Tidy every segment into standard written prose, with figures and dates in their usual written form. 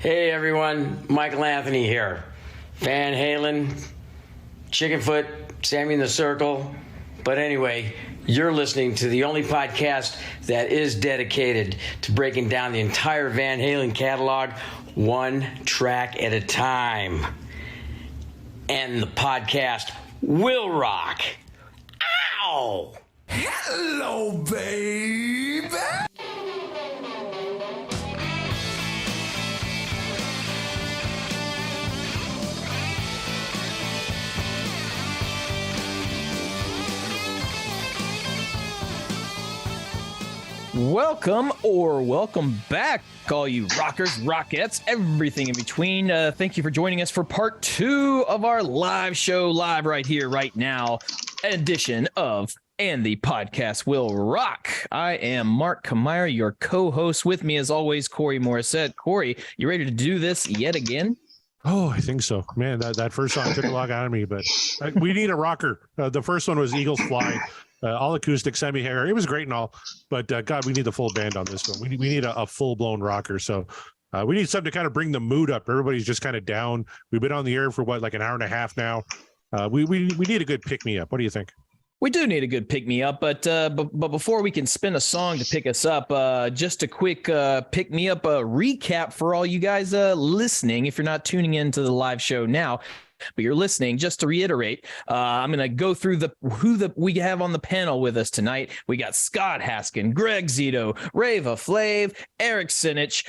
Hey everyone, Michael Anthony here. Van Halen, Chickenfoot, Sammy in the Circle. But anyway, you're listening to the only podcast that is dedicated to breaking down the entire Van Halen catalog one track at a time. And the podcast will rock. Ow! Hello, baby! Welcome back, all you rockers, rockettes, everything in between. Thank you for joining us for part 2 of our live show, live right here, right now, edition of And the Podcast Will Rock. I am Mark Kamire, your co-host. With me, as always, Corey Morissette. Corey, you ready to do this yet again? Oh, I think so. Man, that first song took a lot out of me, but we need a rocker. The first one was Eagles Fly. All acoustic, semi-hair. It was great and all, but God, we need the full band on this one. We need a full-blown rocker. So we need something to kind of bring the mood up. Everybody's just kind of down. We've been on the air for like an hour and a half now. We need a good pick-me-up. What do you think? We do need a good pick-me-up, but before we can spin a song to pick us up, just a quick pick-me-up recap for all you guys listening. If you're not tuning into the live show now, but you're listening, just to reiterate, I'm going to go through who we have on the panel with us tonight. We got Scott Haskin, Greg Zito, Rava Flav, Eric Sinich,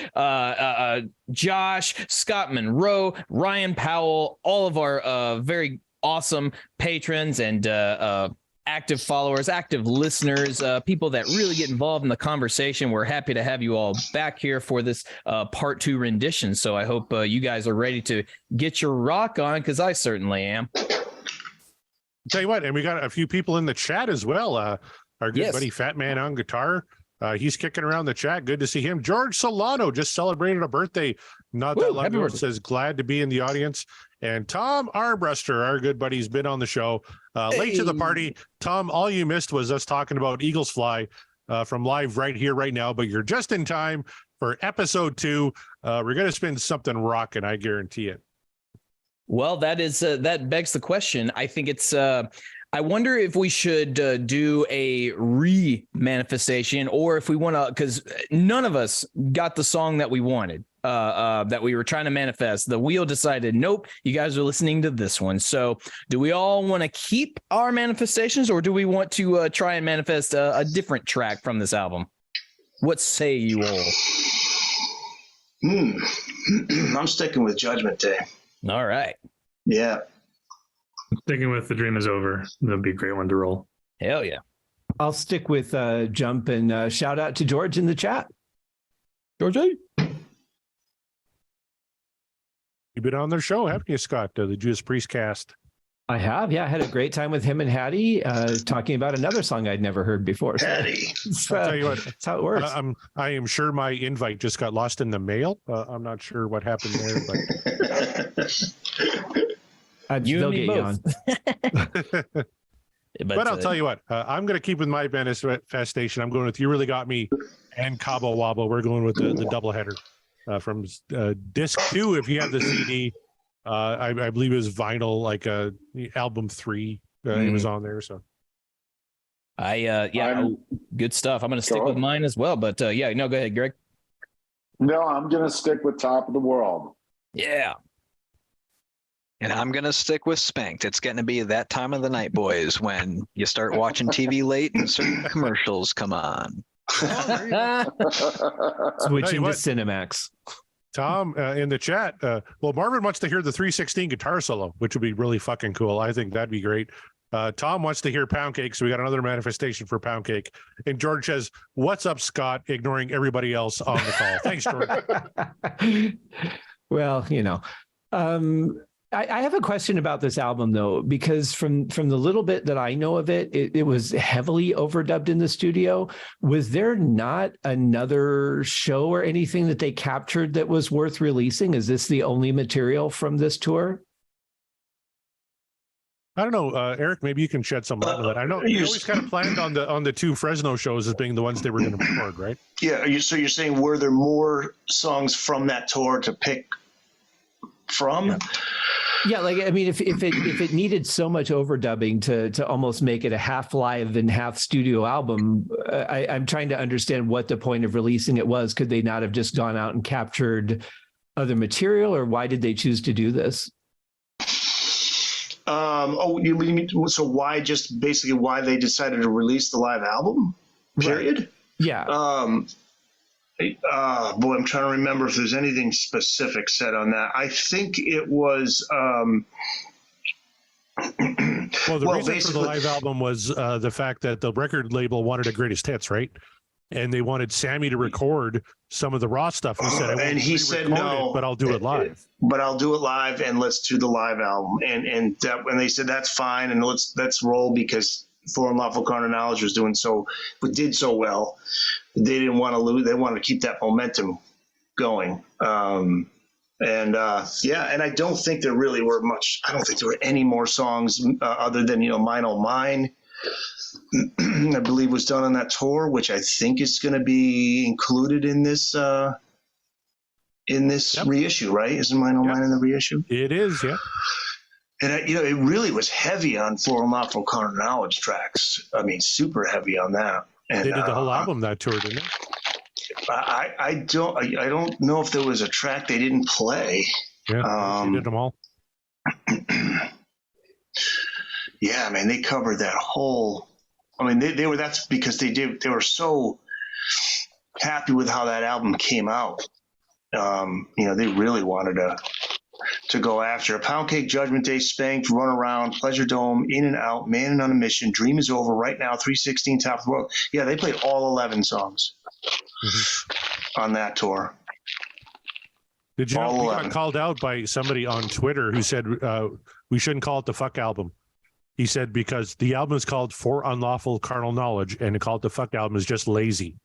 Josh, Scott Monroe, Ryan Powell, all of our very awesome patrons and active followers, active listeners, people that really get involved in the conversation. We're happy to have you all back here for this part 2 rendition. So I hope you guys are ready to get your rock on, because I certainly am. Tell you what, and we got a few people in the chat as well. Our good buddy Fat Man on guitar. He's kicking around the chat. Good to see him. George Solano just celebrated a birthday not that long ago. Says glad to be in the audience. And Tom Armbruster, our good buddy, has been on the show. Late to the party. Tom, all you missed was us talking about Eagles Fly from live right here, right now. But you're just in time for episode 2. We're going to spin something rocking, I guarantee it. Well, that begs the question. I think it's I wonder if we should do a re-manifestation, or if we want to, because none of us got the song that we wanted, that we were trying to manifest. The wheel decided, nope, you guys are listening to this one. So do we all want to keep our manifestations, or do we want to try and manifest a different track from this album? What say you all? I'm sticking with Judgment Day. All right. Yeah. Sticking with The Dream Is Over. That'd be a great one to roll. Hell yeah. I'll stick with Jump, and shout out to George in the chat. George. You've been on their show, haven't you, Scott? The Judas Priest cast. I have, yeah. I had a great time with him and Hattie talking about another song I'd never heard before. Hattie. I'll tell you what, that's how it works. I am sure my invite just got lost in the mail. I'm not sure what happened there, but they'll get you on. But I'll tell you what, I'm going to keep with my manifestation. I'm going with You Really Got Me and Cabo Wabo. We're going with the doubleheader from disc 2. If you have the CD, I believe it was vinyl, like album 3. It was on there. So good stuff. I'm going to stick with mine as well. But go ahead, Greg. No, I'm going to stick with Top of the World. Yeah. And I'm going to stick with Spanked. It's getting to be that time of the night, boys, when you start watching TV late and certain commercials come on. Switching to Cinemax. Tom, in the chat, Marvin wants to hear the 316 guitar solo, which would be really fucking cool. I think that'd be great. Tom wants to hear Poundcake, so we got another manifestation for Poundcake. And George says, "What's up, Scott?" Ignoring everybody else on the call. Thanks, George. Well, I have a question about this album, though, because from the little bit that I know of it, it was heavily overdubbed in the studio. Was there not another show or anything that they captured that was worth releasing? Is this the only material from this tour? I don't know, Eric. Maybe you can shed some light on that. I know you always kind of planned on the two Fresno shows as being the ones they were going to record, right? Yeah. So you're saying were there more songs from that tour to pick from? Yeah, like I mean, if it needed so much overdubbing to almost make it a half live and half studio album, I'm trying to understand what the point of releasing it was. Could they not have just gone out and captured other material, or why did they choose to do this? You mean so? Why just basically why they decided to release the live album? Period. Right. Yeah. Boy, I'm trying to remember if there's anything specific said on that. I think it was. Well, the reason for the live album was the fact that the record label wanted a greatest hits, right? And they wanted Sammy to record some of the raw stuff. And he said no, but I'll do it live. But I'll do it live, and let's do the live album. And they said that's fine, and let's roll because For Unlawful Carnal Knowledge was did so well. They didn't want to lose. They wanted to keep that momentum going. And I don't think there really were much. I don't think there were any more songs other than Mine Oh Mine. I believe was done on that tour, which I think is going to be included in this reissue, right? Isn't Mine Oh Mine in the reissue? It is, yeah. And it really was heavy on For Unlawful Carnal Knowledge tracks. I mean, super heavy on that. And they did the whole album that tour, didn't they? I don't know if there was a track they didn't play. Yeah, they did them all. Yeah, man, they covered that whole. I mean, they were. That's because they were so happy with how that album came out. They really wanted to go after Poundcake, Judgment Day, Spanked, Run Around, Pleasure Dome, In and Out, Man and on a Mission, Dream is Over, Right Now, 316, Top of the World. Yeah, they played all 11 songs on that tour. Did you know we got called out by somebody on Twitter who said we shouldn't call it the fuck album? He said because the album is called For Unlawful Carnal Knowledge, and to call it the fuck album is just lazy.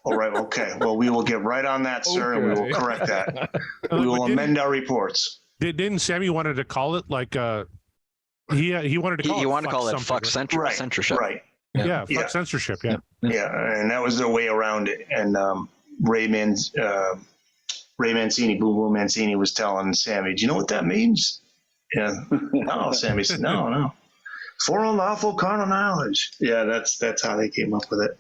All right. Okay. Well, we will get right on that, sir, and we will correct that. We will amend our reports. Didn't Sammy wanted to call it like he wanted to call you it want to call it fuck censorship, right? Yeah, fuck censorship. Yeah, and that was their way around it. And Ray Mancini, Boom Boom Mancini, was telling Sammy, "Do you know what that means?" Yeah. No, Sammy said, "No. For Unlawful Carnal Knowledge." Yeah, that's how they came up with it.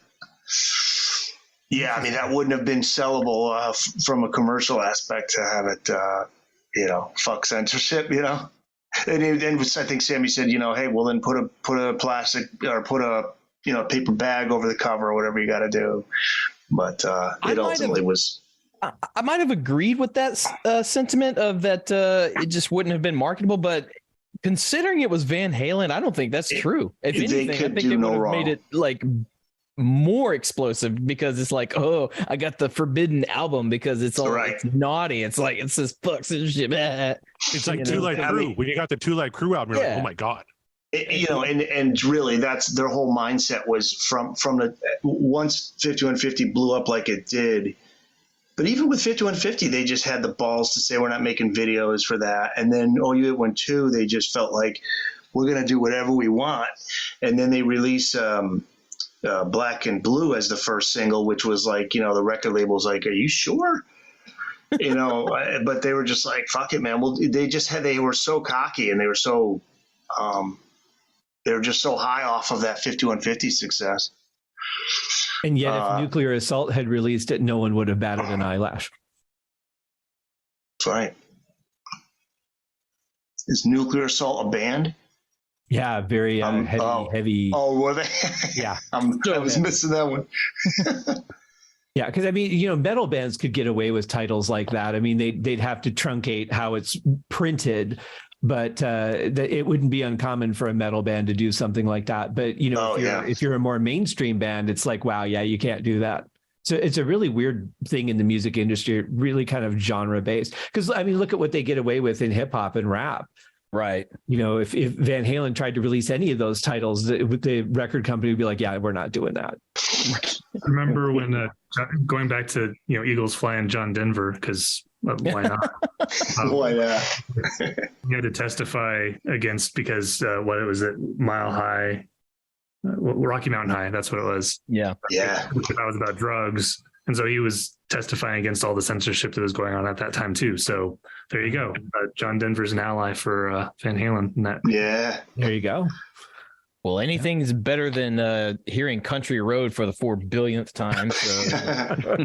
Yeah, I mean that wouldn't have been sellable from a commercial aspect to have it, fuck censorship, And I think Sammy said, hey, well then put a plastic or put a paper bag over the cover or whatever you got to do. But it ultimately was. I might have agreed with that sentiment of that it just wouldn't have been marketable, but considering it was Van Halen, I don't think that's true. If anything, I think it would have made it like more explosive because it's like, oh, I got the forbidden album because it's all it's naughty. It's like it says fuck shit. It's like Two Light Crew. When you got the Two Light Crew album, you're like, oh my god. And really, that's their whole mindset was from the once 5150 blew up like it did. But even with 5150, they just had the balls to say we're not making videos for that. And then OU812, they just felt like we're going to do whatever we want. And then they release Black and Blue as the first single, which was like, the record label's like, are you sure? But they were just like, fuck it, man. Well, they were so cocky and they were so, they were just so high off of that 5150 success. And yet if Nuclear Assault had released it, no one would have batted an eyelash. That's right. Is Nuclear Assault a band? Yeah, very heavy. Oh, were they? Yeah. I was missing that one. Yeah, because I mean, metal bands could get away with titles like that. I mean, they'd have to truncate how it's printed, but it wouldn't be uncommon for a metal band to do something like that. But if you're a more mainstream band, it's like, wow, yeah, you can't do that. So it's a really weird thing in the music industry, really kind of genre based. Because I mean, look at what they get away with in hip hop and rap. Right. If Van Halen tried to release any of those titles, the record company would be like, yeah, we're not doing that. I remember when going back to Eagles flying John Denver, because but why not? Why not? He had to testify against because what it was at Mile High, Rocky Mountain High. That's what it was. Yeah. Yeah. That was about drugs, and so he was testifying against all the censorship that was going on at that time too. So there you go. John Denver's an ally for Van Halen. In that. Yeah. There you go. Well, anything's better than hearing Country Road for the 4 billionth time. So,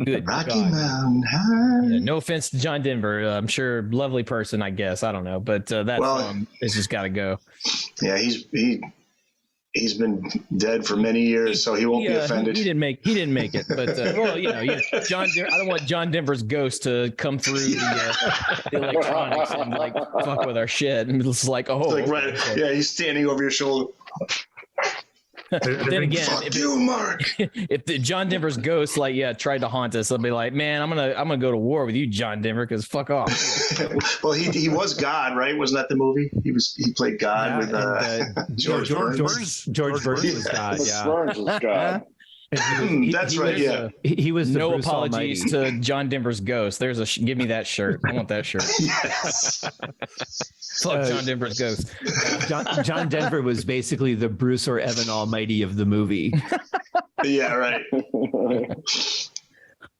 good Rocky God. Mountain High. Yeah, no offense to John Denver. I'm sure lovely person, I guess. I don't know, but that song has just got to go. Yeah, he's been dead for many years, so he won't be offended. He didn't make it, but well, John. I don't want John Denver's ghost to come through the electronics and like fuck with our shit. And it's like, oh, Like, right, yeah, he's standing over your shoulder. Then again, Fuck you, Mark. if the John Denver's ghost tried to haunt us, I'll be like, man, I'm gonna go to war with you, John Denver, because fuck off. Well, he was God, right? Wasn't that the movie? He played God with George Burns. George Burns was God. Yeah. Burns was God. That's right. Yeah, he was the no Bruce apologies Almighty. to John Denver's ghost. There's give me that shirt. I want that shirt. Yes. Fuck John Denver's ghost. John Denver was basically the Bruce or Evan Almighty of the movie. Yeah, right.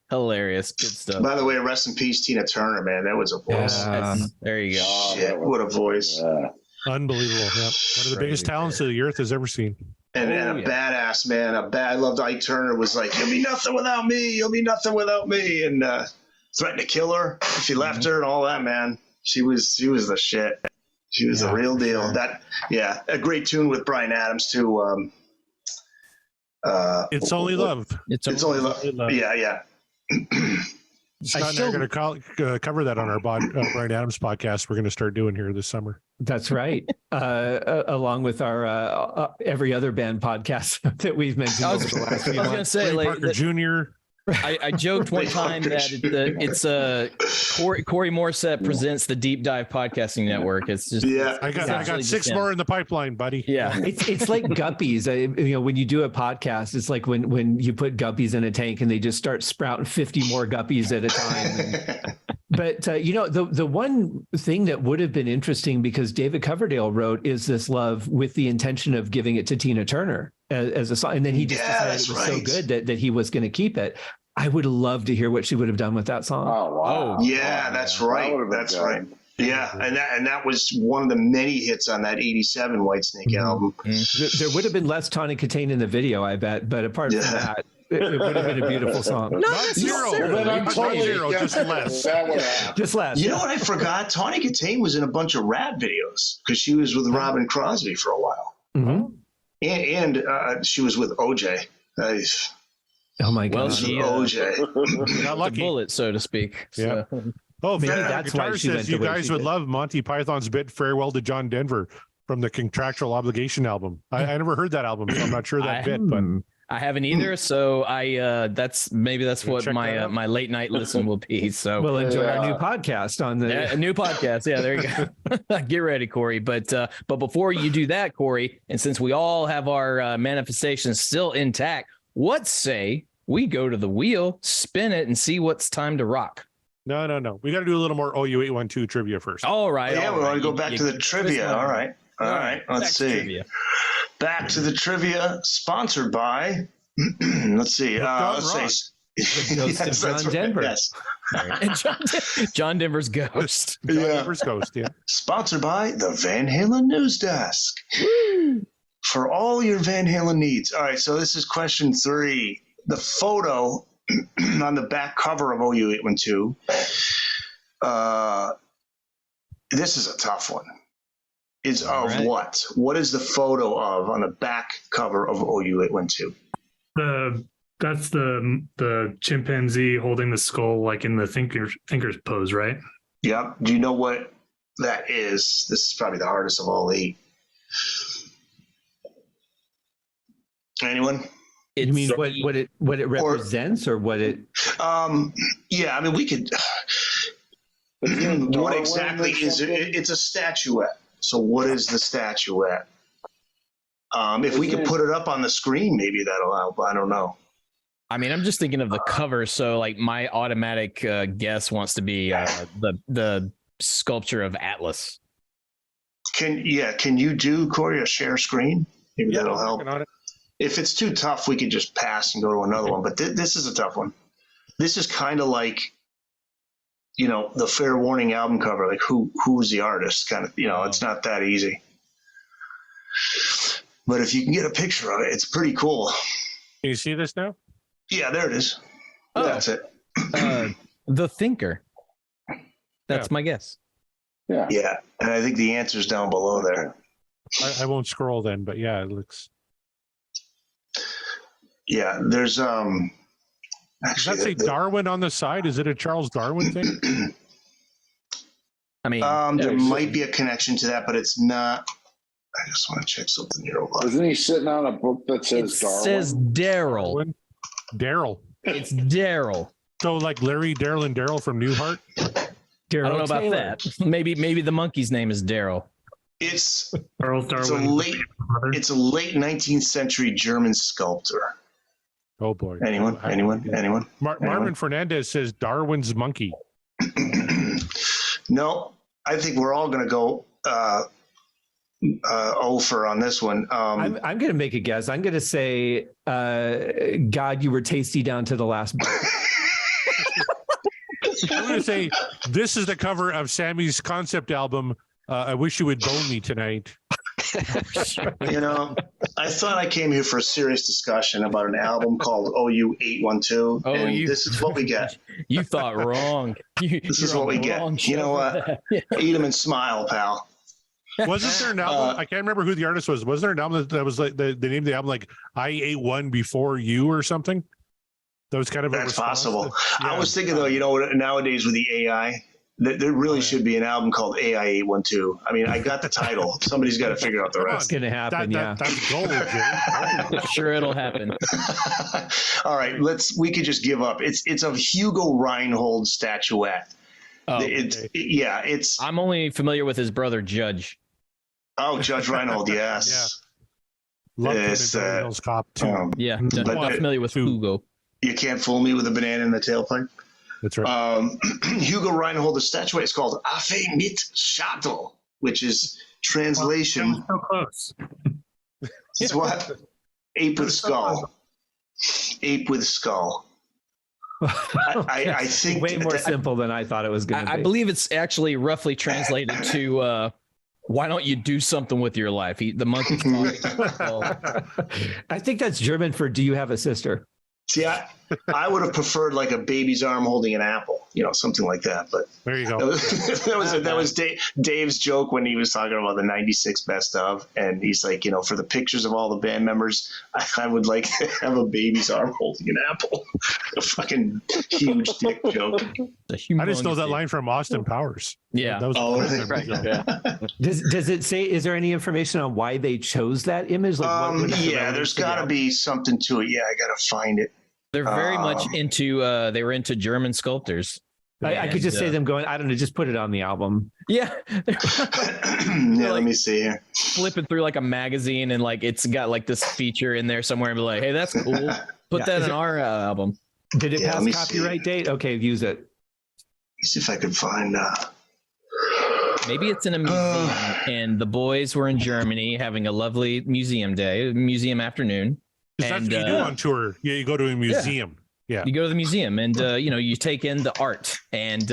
Hilarious, good stuff. By the way, rest in peace, Tina Turner. Man, that was a voice. There you go. Shit, what a voice. Unbelievable. Yeah. One of the biggest talents the earth has ever seen. And a badass, man. I loved Ike Turner. Was like, you'll be nothing without me. You'll be nothing without me. And threatened to kill her if she left her and all that, man. She was the shit. She was the real deal. Sure. A great tune with Bryan Adams too. It's Only Love. It's only love. Yeah. Scott and I are going to cover that on our Bryan Adams podcast we're going to start doing here this summer. That's right. Along with our every other band podcast that we've mentioned over the last few months. I was going to say, Ray Parker Jr. I joked one time that it's Corey Morissette presents the Deep Dive Podcasting Network. It's just I got 6 more in the pipeline, buddy. Yeah, it's like guppies. When you do a podcast, it's like when you put guppies in a tank and they just start sprouting 50 more guppies at a time. But the one thing that would have been interesting, because David Coverdale wrote "Is This Love" with the intention of giving it to Tina Turner as a song, and then he just decided it was so good that he was going to keep it. I would love to hear what she would have done with that song. Oh wow! Yeah, that's right. That's right. Yeah, and that was one of the many hits on that '87 Whitesnake album. There would have been less Tawny Katane in the video, I bet. But apart from that, it would have been a beautiful song. Not zero. Just less. Just less. You know what I forgot? Tawny Katane was in a bunch of rap videos because she was with Robin Crosby for a while, and she was with OJ. Oh my God! OJ, not lucky. Bullet, so to speak. Yeah. So. Oh, Maybe Van that's why Guitar she went says the you way guys she would did. love Monty Python's bit "Farewell to John Denver" from the Contractual Obligation album. I never heard that album, so I'm not sure that bit, but. I haven't either, so that's what check my that out. my late night listen will be. So We'll enjoy our new podcast on the a new podcast. Yeah, there you go. Get ready, Corey. But before you do that, Corey, and since we all have our manifestations still intact, what say we go to the wheel, spin it, and see what's time to rock? No. We got to do a little more OU812 trivia first. All right. Yeah, we want to go You- back you- to the trivia. All right. Let's back to see. trivia. Back to the trivia, sponsored by. Let's see. Let's say. Ghost of John Denver. Yes. And John Denver's ghost. John Denver's Ghost, yeah. Sponsored by the Van Halen News Desk. For all your Van Halen needs. All right, so this is question 3. The photo on the back cover of OU812. This is a tough one. Is All of right. what? What is the photo of on the back cover of OU812? That's the chimpanzee holding the skull like in the thinker's pose, right? Yep. Do you know what that is? This is probably the hardest of all 8. Anyone? You mean what it represents, or what it? Yeah. I mean, we could. What exactly is it? It's a statuette. So what is the statuette? If we could put it up on the screen, maybe that'll help. I don't know. I mean, I'm just thinking of the cover, so like my automatic guess wants to be the sculpture of Atlas. Can you do, Corey, a share screen? Maybe that'll help. On it. If it's too tough, we could just pass and go to another one. But this is a tough one. This is kind of like, the Fair Warning album cover. Like who's the artist? Kind of, it's not that easy. But if you can get a picture of it, it's pretty cool. Can you see this now? Yeah, there it is. Oh. That's it. The Thinker. That's my guess. Yeah, and I think the answer's down below there. I won't scroll then, but yeah, it looks. Yeah, there's Does that say Darwin on the side? Is it a Charles Darwin thing? I mean, there might be a connection to that, but it's not. I just want to check something here. Isn't he sitting on a book that says Darwin? Says Daryl. Daryl. It's Daryl. So like Larry, Daryl, and Daryl from Newhart. I don't know about that. Maybe the monkey's name is Daryl. It's Charles Darwin. It's a late 19th century German sculptor. Oh boy. Anyone? Marvin Fernandez says Darwin's monkey. No, I think we're all going to go over on this one. I'm going to make a guess. I'm going to say, God, you were tasty down to the last bite. I'm going to say this is the cover of Sammy's concept album. I wish you would bone me tonight. I thought I came here for a serious discussion about an album called OU 812. Oh, this is what we get. You thought wrong. This is what we get. You know what? Eat them and smile, pal. Wasn't there an album? I can't remember who the artist was. Was there an album that was like the name of the album, like I ate one before you or something? That was kind of that's possible. Yeah. I was thinking though, nowadays with the AI, there really should be an album called AI 812. I mean, I got the title. Somebody's got to figure out the rest. It's going to happen. That's gold, Jay. Sure, it'll happen. All right, we could just give up. It's a Hugo Reinhold statuette. Oh, it's. I'm only familiar with his brother Judge. Oh, Judge Reinhold, yes. Love him in Beverly Hills Cop too. I'm not familiar with Hugo. You can't fool me with a banana in the tailpipe. That's right. Hugo Reinhold, the statuette is called Affe mit Schädel, which is translation. So close. It's what? Ape with skull. Ape with skull. I think way more simple than I thought it was going to be. I believe it's actually roughly translated to why don't you do something with your life? The monkey's talking. I think that's German for do you have a sister? See, I would have preferred like a baby's arm holding an apple, something like that. But there you go. that was Dave's joke when he was talking about the 96 best of. And he's like, for the pictures of all the band members, I would like to have a baby's arm holding an apple. A fucking huge dick joke. I just know that line from Austin Powers. Yeah. That was right. Yeah. Does it say, is there any information on why they chose that image? Like, there's got to be something to it. Yeah, I got to find it. They're very much into, they were into German sculptors. I could just say them going, I don't know, just put it on the album. Yeah. Let me see here. Flipping through like a magazine and like it's got like this feature in there somewhere and be like, hey, that's cool. Put that in our album. Did it pass copyright date? Okay, use it. Let me see if I can find. Maybe it's in a museum and the boys were in Germany having a lovely museum day, museum afternoon. That's what you do on tour. Yeah, you go to a museum. Yeah. You go to the museum and, you take in the art and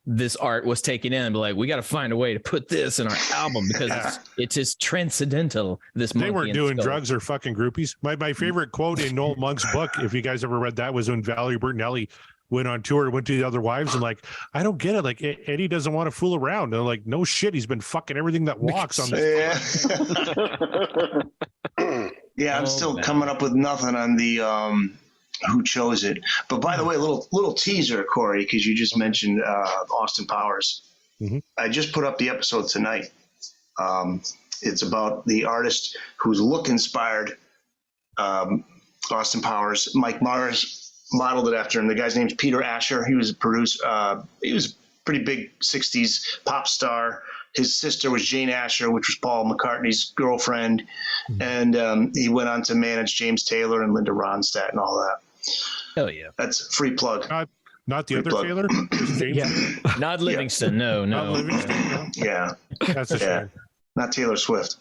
this art was taken in and be like, we got to find a way to put this in our album because it is transcendental. They weren't doing drugs or fucking groupies. My favorite quote in Noel Monk's book, if you guys ever read that, was when Valerie Bertinelli went on tour, went to the other wives and like, I don't get it. Like Eddie doesn't want to fool around. And like, no shit. He's been fucking everything that walks on this. Yeah, I'm still coming up with nothing on the who chose it. But by the way, a little teaser, Corey, because you just mentioned Austin Powers. Mm-hmm. I just put up the episode tonight. It's about the artist whose look inspired Austin Powers. Mike Myers modeled it after him. The guy's name's Peter Asher. He was a producer. He was a pretty big 60s pop star. His sister was Jane Asher, which was Paul McCartney's girlfriend. And he went on to manage James Taylor and Linda Ronstadt and all that. Hell yeah. That's free plug. Not the Free other plug. Taylor. Just James Yeah. Taylor? Not Livingston. No, Not no. Livingston. No. Yeah, That's a Yeah. shame. not Taylor Swift.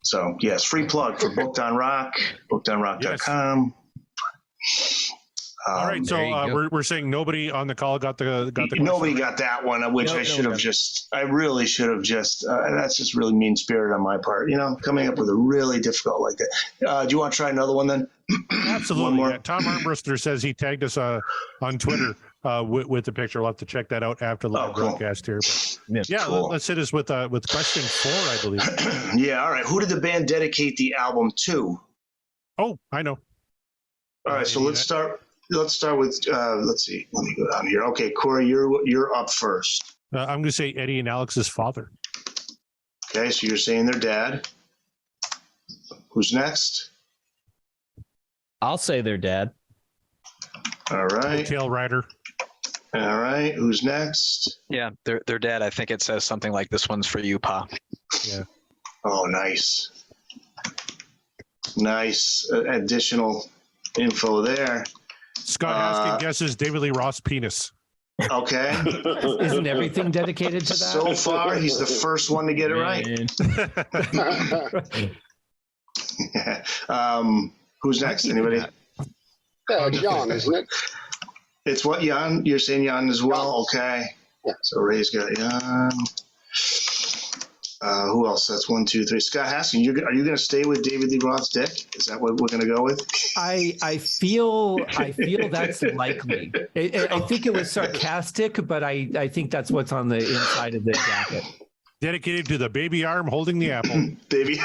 So yes, free plug for Booked on Rock, bookedonrock.com. All right, so there you go. we're saying nobody on the call got the Nobody question. got that one, which Nope, I should have no. just. I really should have just. That's just really mean spirited on my part. Coming up with a really difficult like that. Do you want to try another one then? Absolutely. One more. Yeah. Tom Armbruster says he tagged us on Twitter with the picture. We'll have to check that out after the live cool. broadcast here. But yeah, Cool. let's hit us with question 4, I believe. Yeah. All right. Who did the band dedicate the album to? Oh, I know. All right. So let's start. Let's start with. Let's see. Let me go down here. Okay, Corey, you're up first. I'm going to say Eddie and Alex's father. Okay, so you're saying their dad. Who's next? I'll say their dad. All right. Tail Rider. All right. Who's next? Yeah, their dad. I think it says something like, "This one's for you, Pa." Yeah. Oh, nice. Nice additional info there. Scott Haskin guesses David Lee Roth's penis. Okay. Isn't everything dedicated to that? So far, he's the first one to get it right. Who's next? Anybody? Yeah, Jan, isn't it? It's what, Jan? You're saying Jan as well? Okay. Yeah. So Ray's got Jan. Who else? That's 1, 2, 3. Scott Haskin, are you going to stay with David Lee Roth's dick? Is that what we're going to go with? I feel that's likely. I think it was sarcastic, but I think that's what's on the inside of the jacket. Dedicated to the baby arm holding the apple. Baby.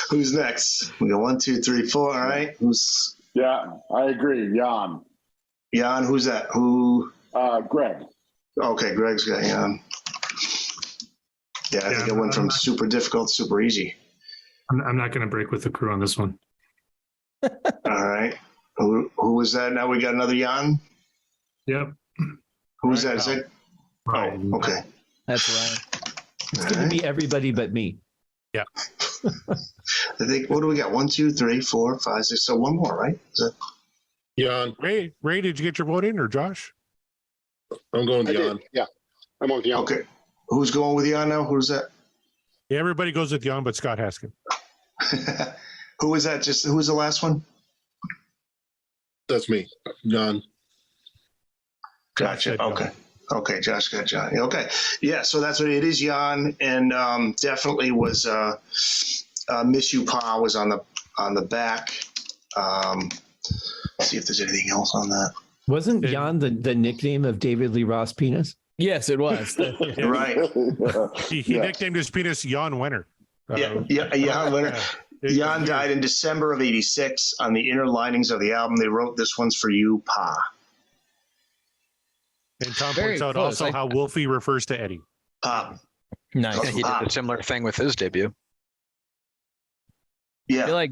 Who's next? We got 1, 2, 3, 4. All right. Who's? Yeah, I agree. Jan. Jan, who's that? Who? Greg. Okay, Greg's got Jan. Yeah, I think it went from super difficult to super easy. I'm not going to break with the crew on this one. All right. Who was that? Now we got another Jan? Yep. Who's that? Is that? Ryan. Oh, okay. That's right. It's going to be everybody but me. Yeah. I think, what do we got? 1, 2, 3, 4, 5, 6. So one more, right? Is that? Jan. Ray, did you get your vote in, or Josh? I'm going I Jan. did. Yeah, I'm on Jan. Okay. Who's going with Jan now? Who's that? Yeah, everybody goes with Jan, but Scott Haskin. Who was that? Who was the last one? That's me, Jan. Gotcha. Josh said Jan. Okay. Okay. Josh got Jan. Okay. Yeah. So that's what it is, Jan, and definitely was "Miss You, Pa" was on the back. See if there's anything else on that. Wasn't Jan the nickname of David Lee Roth's penis? Yes, it was. Right. He nicknamed his penis Jan Wenner. Jan Wenner. Jan died in December of '86. On the inner linings of the album, they wrote, "This one's for you, Pa." And Tom Very points out close. also how Wolfie refers to Eddie. Pa. Nice. He did a similar thing with his debut. I Yeah. feel like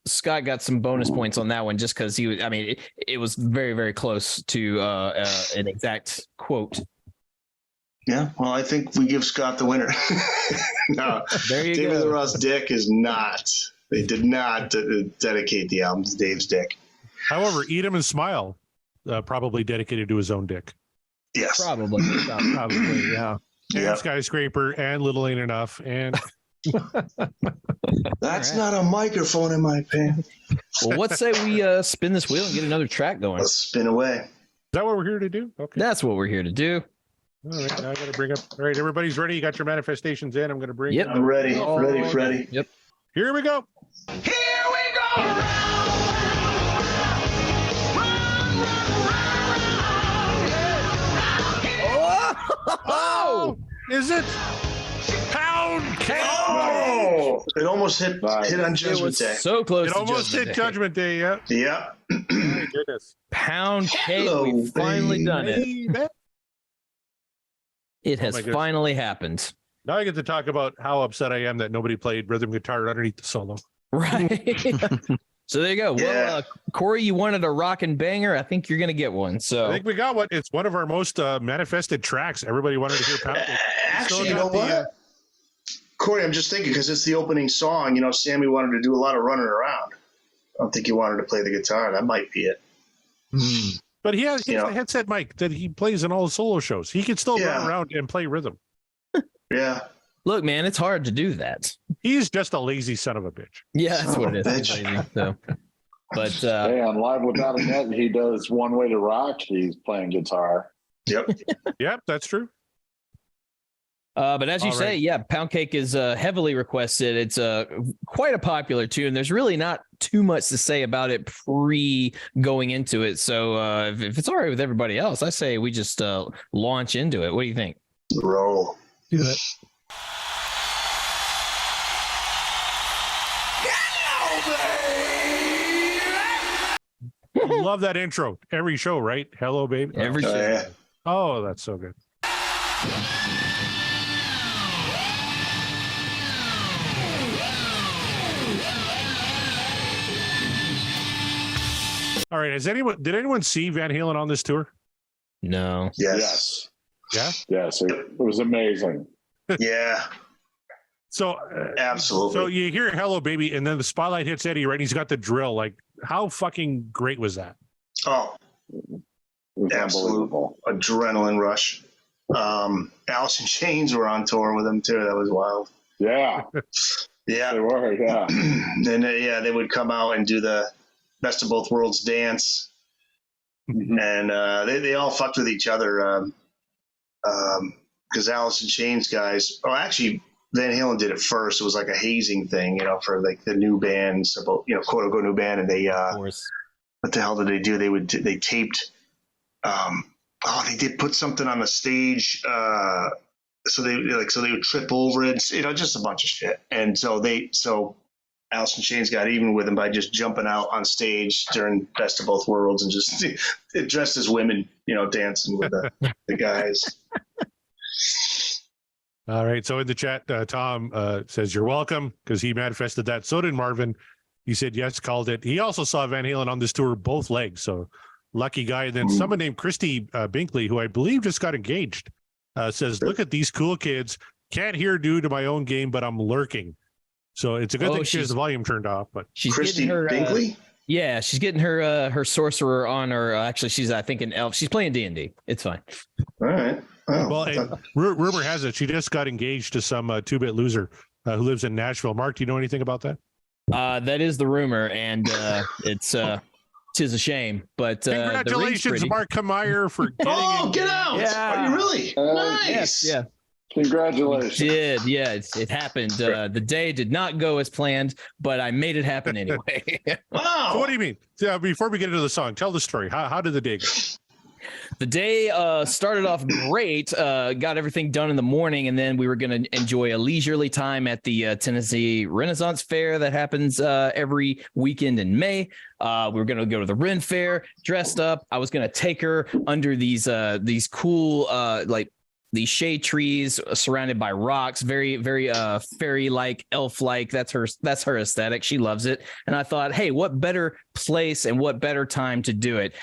Scott got some bonus points on that one just because he was. I mean, it was very, very close to an exact quote. Yeah. Well, I think we give Scott the winner. No. There you David go. Roth's dick is not. They did not dedicate the album to Dave's dick. However, Eat 'em and Smile probably dedicated to his own dick. Yes. Probably. Probably, yeah. And Yeah. Skyscraper and Little Ain't Enough. And That's All right. not a microphone in my pants. Well, what say we spin this wheel and get another track going? Let's spin away. is that what we're here to do? Okay. That's what we're here to do. All right. Now I got to bring up. All right. Everybody's ready. You got your manifestations in. I'm going to bring. Yep. I'm ready. Oh, Ready, Freddie. Yep. Here we go. Oh, is it Poundcake? Oh, it almost hit Nice. on It Judgment was Day. so close. It to almost hit Day. Judgment Day. Yeah. Yeah. My goodness. Pound cake. Hello, We've finally done it. Baby. It Oh has my goodness. finally happened. Now I get to talk about how upset I am that nobody played rhythm guitar underneath the solo. Right. So there you go. Yeah. Well, Corey, you wanted a rockin' banger. I think you're gonna get one. I So think we got one. It's one of our most manifested tracks. Everybody wanted to hear Poundcake. Actually, Still you got know the, what? Corey, I'm just thinking because it's the opening song. Sammy wanted to do a lot of running around. don't think he wanted to play the guitar. That might be it. But he has a headset mic that he plays in all the solo shows. He can still run around and play rhythm. Yeah. Look, man, it's hard to do that. He's just a lazy son of a bitch. Yeah, that's what it is. Lazy, so. But hey, on Live Without a Net, he does One Way to Rock. He's playing guitar. Yep. Yep, that's true. But as you say, Poundcake is heavily requested. It's quite a popular tune. There's really not too much to say about it pre going into it. So if it's all right with everybody else, I say we just launch into it. What do you think? Roll. Do it. Love that intro. Every show, right? Hello, baby. Every show. Yeah. Oh, that's so good. All right. Did anyone see Van Halen on this tour? No. Yes. Yeah. Yes. It was amazing. Yeah. So absolutely. So you hear "Hello, Baby," and then the spotlight hits Eddie, right? And he's got the drill. Like, how fucking great was that? Oh, absolute adrenaline rush. Alice in Chains were on tour with him too. That was wild. Yeah. Yeah. They were. Yeah. And they would come out and do the Best of Both Worlds dance, and they all fucked with each other because Alice in Chains guys. Oh, actually, Van Halen did it first. It was like a hazing thing, for like the new bands, about quote unquote new band, and they what the hell did they do? They taped. They did put something on the stage. So they would trip over it. Just a bunch of shit. And so Alice in Chains got even with him by just jumping out on stage during Best of Both Worlds and just dressed as women, dancing with the guys. All right. So in the chat, Tom says you're welcome because he manifested that. So did Marvin. He said yes, called it. He also saw Van Halen on this tour, both legs. So lucky guy. And then someone named Christy Binkley, who I believe just got engaged, says, "Look at these cool kids. Can't hear due to my own game, but I'm lurking." So it's a good thing she has the volume turned off. But she's Christy getting her Binkley. Yeah, she's getting her sorcerer on her. Actually, she's I think an elf. She's playing D&D. It's fine. All right. Oh, well, and rumor has it she just got engaged to some 2-bit loser who lives in Nashville. Mark, do you know anything about that? That is the rumor, and it's tis a shame. But congratulations, Mark Kameyer, for getting get out! Yeah. Are you really? Nice. Yes, yeah. Congratulations. It happened. The day did not go as planned, but I made it happen anyway. Wow. So what do you mean? Before we get into the song, tell the story. How did the day go? The day started off great, got everything done in the morning, and then we were going to enjoy a leisurely time at the Tennessee Renaissance Fair that happens every weekend in May. We were going to go to the Ren Fair, dressed up. I was going to take her under these cool these shade trees surrounded by rocks, very, very fairy-like, elf-like. That's her aesthetic. She loves it. And I thought, hey, what better place and what better time to do it?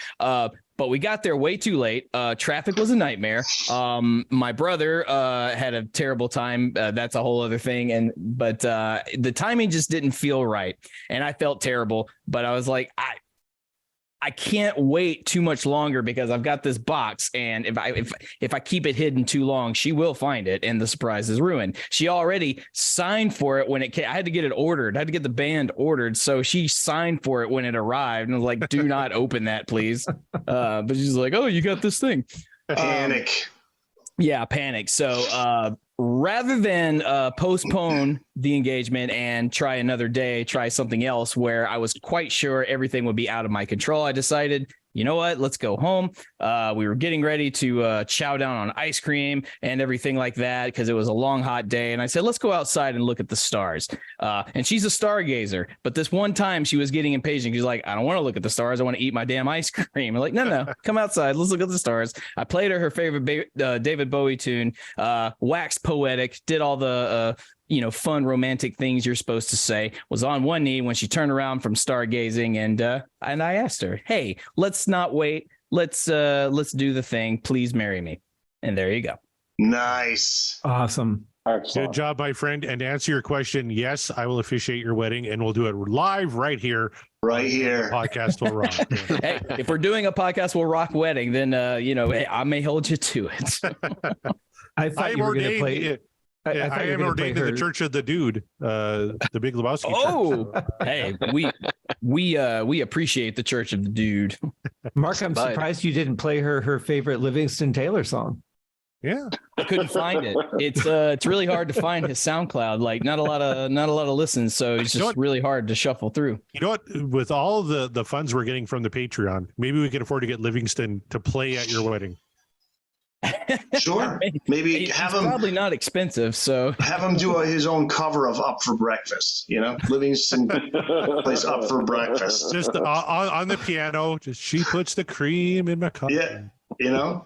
But we got there way too late. Traffic was a nightmare. My brother had a terrible time. That's a whole other thing. But the timing just didn't feel right. And I felt terrible. But I was like, I can't wait too much longer because I've got this box, and if I keep it hidden too long, she will find it, and the surprise is ruined. She already signed for it when it came. I had to get it ordered. I had to get the band ordered, so she signed for it when it arrived, and I was like, "Do not open that, please." But she's like, "Oh, you got this thing." Panic. Yeah, panic. So rather than postpone the engagement and try another day, try something else where I was quite sure everything would be out of my control, I decided, you know what, let's go home. We were getting ready to chow down on ice cream and everything like that because it was a long, hot day. And I said, let's go outside and look at the stars. And she's a stargazer. But this one time she was getting impatient. She's like, I don't want to look at the stars. I want to eat my damn ice cream. I'm like, no, come outside. Let's look at the stars. I played her favorite David Bowie tune, waxed poetic, did all the fun romantic things you're supposed to say, was on one knee when she turned around from stargazing, and I asked her, hey, let's not wait, let's do the thing, please marry me. And there you go. Nice. Awesome. Excellent. Good job, my friend. And to answer your question, yes, I will officiate your wedding, and we'll do it live right here. Right here. Podcast will rock. Hey, if we're doing a podcast will rock wedding, then hey, I may hold you to it. I thought you were going to play. I am ordained in the Church of the Dude, the Big Lebowski. Oh, hey, we appreciate the Church of the Dude. Mark, I'm surprised you didn't play her favorite Livingston Taylor song. Yeah, I couldn't find it. It's really hard to find his SoundCloud. Like not a lot of listens, so it's just really hard to shuffle through. You know what? With all of the funds we're getting from the Patreon, maybe we can afford to get Livingston to play at your wedding. Sure. Maybe it's have him probably not expensive, so have him do his own cover of "Up for Breakfast." You know, Livingston plays "Up for Breakfast." Just on the piano. Just she puts the cream in my cup. Yeah, you know.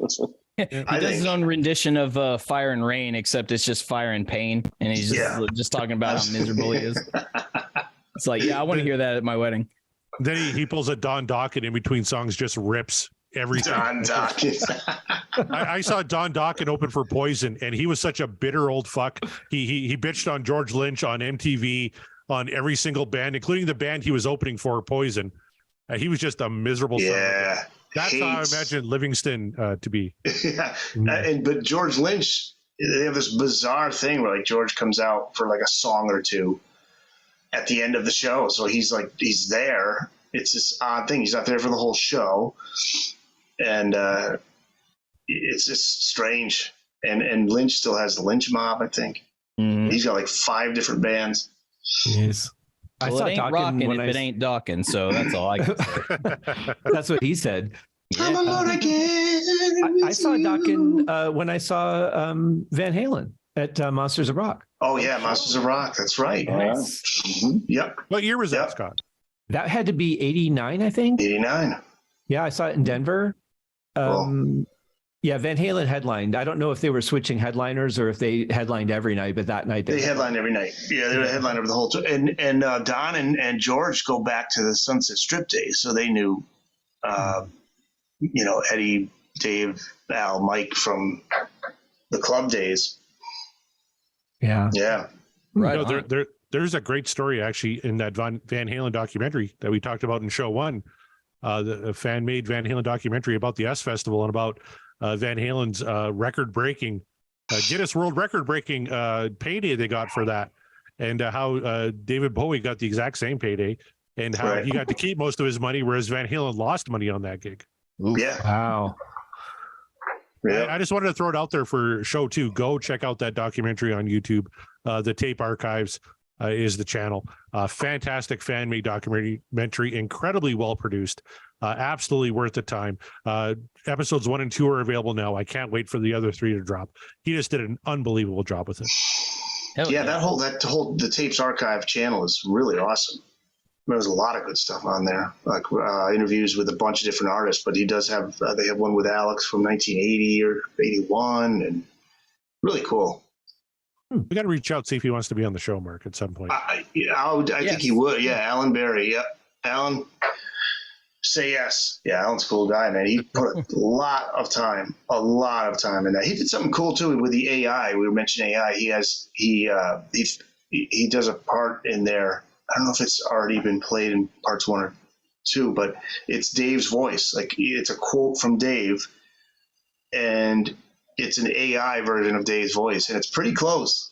he does his own rendition of "Fire and Rain," except it's just fire and pain, and he's just talking about how miserable he is. It's like, yeah, I want to hear that at my wedding. Then he pulls a Don Dokken in between songs, just rips every Don Dokken. I saw Don Dokken open for Poison, and he was such a bitter old fuck. He bitched on George Lynch on MTV, on every single band, including the band he was opening for, Poison. He was just a miserable son. Yeah. That's how I imagine Livingston to be. Yeah. But George Lynch, they have this bizarre thing where like George comes out for like a song or two at the end of the show. So he's there. It's this odd thing. He's not there for the whole show. And it's just strange. And Lynch still has the Lynch Mob, I think. Mm-hmm. He's got like 5 different bands. Yes. Well, it ain't rocking if it ain't Dawkins, so that's all I can say. That's what he said. I'm alone again. I saw Dokken when I saw Van Halen at Monsters of Rock. Oh, yeah, Monsters of Rock. That's right. Nice. Mm-hmm. Yep. What year was that, Scott? That had to be 89, I think. 89. Yeah, I saw it in Denver. Yeah, Van Halen headlined. I don't know if they were switching headliners or if they headlined every night, but that night they headlined every night. Yeah, they were headlined over the whole tour. And Don and George go back to the Sunset Strip days, so they knew, Eddie, Dave, Al, Mike from the club days. Yeah, yeah. Right. There's a great story actually in that Van Halen documentary that we talked about in show 1. The fan-made Van Halen documentary about the S Festival and about Van Halen's record-breaking, Guinness World Record-breaking payday they got for that, and how David Bowie got the exact same payday, and how he got to keep most of his money, whereas Van Halen lost money on that gig. Oof. Yeah. Wow. Yeah. I just wanted to throw it out there for show 2. Go check out that documentary on YouTube. The Tape Archives is the channel. Fantastic fan-made documentary, incredibly well-produced. Absolutely worth the time. Episodes 1 and 2 are available now. I can't wait for the other 3 to drop. He just did an unbelievable job with it. Yeah, that whole the Tapes Archive channel is really awesome. There's a lot of good stuff on there, like interviews with a bunch of different artists. But he does have they have one with Alex from 1980 or 81, and really cool. We got to reach out, see if he wants to be on the show, Mark, at some point. I think he would. Yeah, Alan Berry. Yep, Alan. Say yes. Yeah, Alan's a cool guy, man. He put a lot of time in that. He did something cool too with the AI. We were mentioning AI. He does a part in there. I don't know if it's already been played in parts 1 or 2, but it's Dave's voice. Like it's a quote from Dave, and it's an AI version of Dave's voice, and it's pretty close.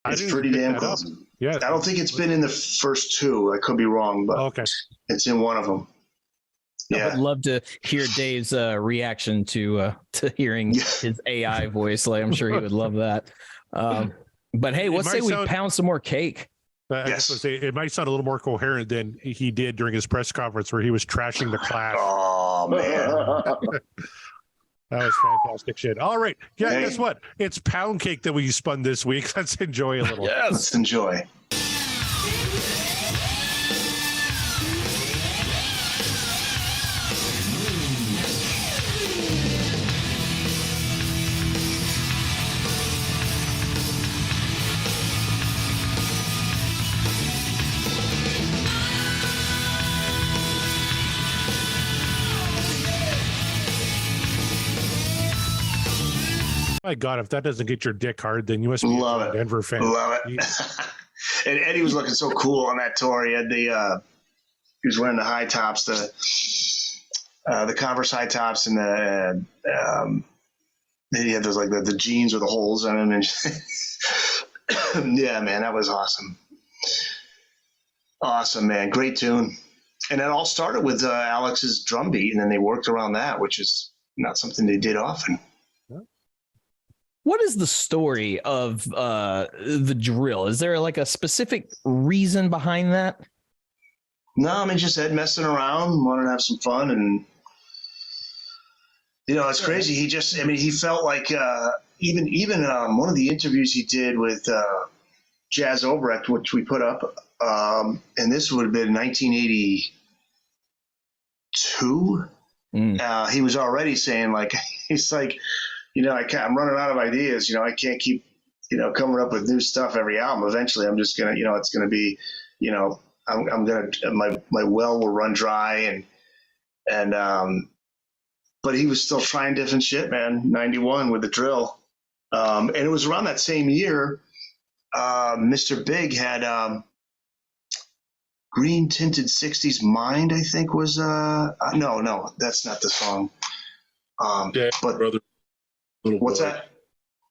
It's pretty damn close. Yeah, I don't think it's been in the first 2. I could be wrong, but it's in one of them. Yeah. I would love to hear Dave's reaction to hearing his AI voice. Like, I'm sure he would love that. But hey, let's say we pound some more cake. It might sound a little more coherent than he did during his press conference where he was trashing the class. Oh, man. That was fantastic shit. All right. Yeah, guess what? It's pound cake that we spun this week. Let's enjoy a little. Yes. Let's enjoy. My God, if that doesn't get your dick hard, then you must be Love a it. Denver fan. Love it. And Eddie was looking so cool on that tour. He had he was wearing the high tops, the Converse high tops, and he had those like the jeans with the holes in them. And yeah, man, that was awesome. Awesome, man. Great tune. And it all started with Alex's drum beat, and then they worked around that, which is not something they did often. What is the story of the drill? Is there like a specific reason behind that? No, I mean, just Ed messing around, wanted to have some fun. And, you know, it's crazy. He felt like even one of the interviews he did with Jazz Obrecht, which we put up, and this would have been 1982. He was already saying, like, he's like, you know, I'm running out of ideas. You know, I can't keep, you know, coming up with new stuff every album. Eventually, I'm just gonna, you know, it's gonna be, you know, I'm gonna my well will run dry, and but he was still trying different shit, man. 91 with the drill, and it was around that same year. Mr. Big had Green Tinted 60s Mind, I think was no, that's not the song. Daddy, but brother, little what's boy. that?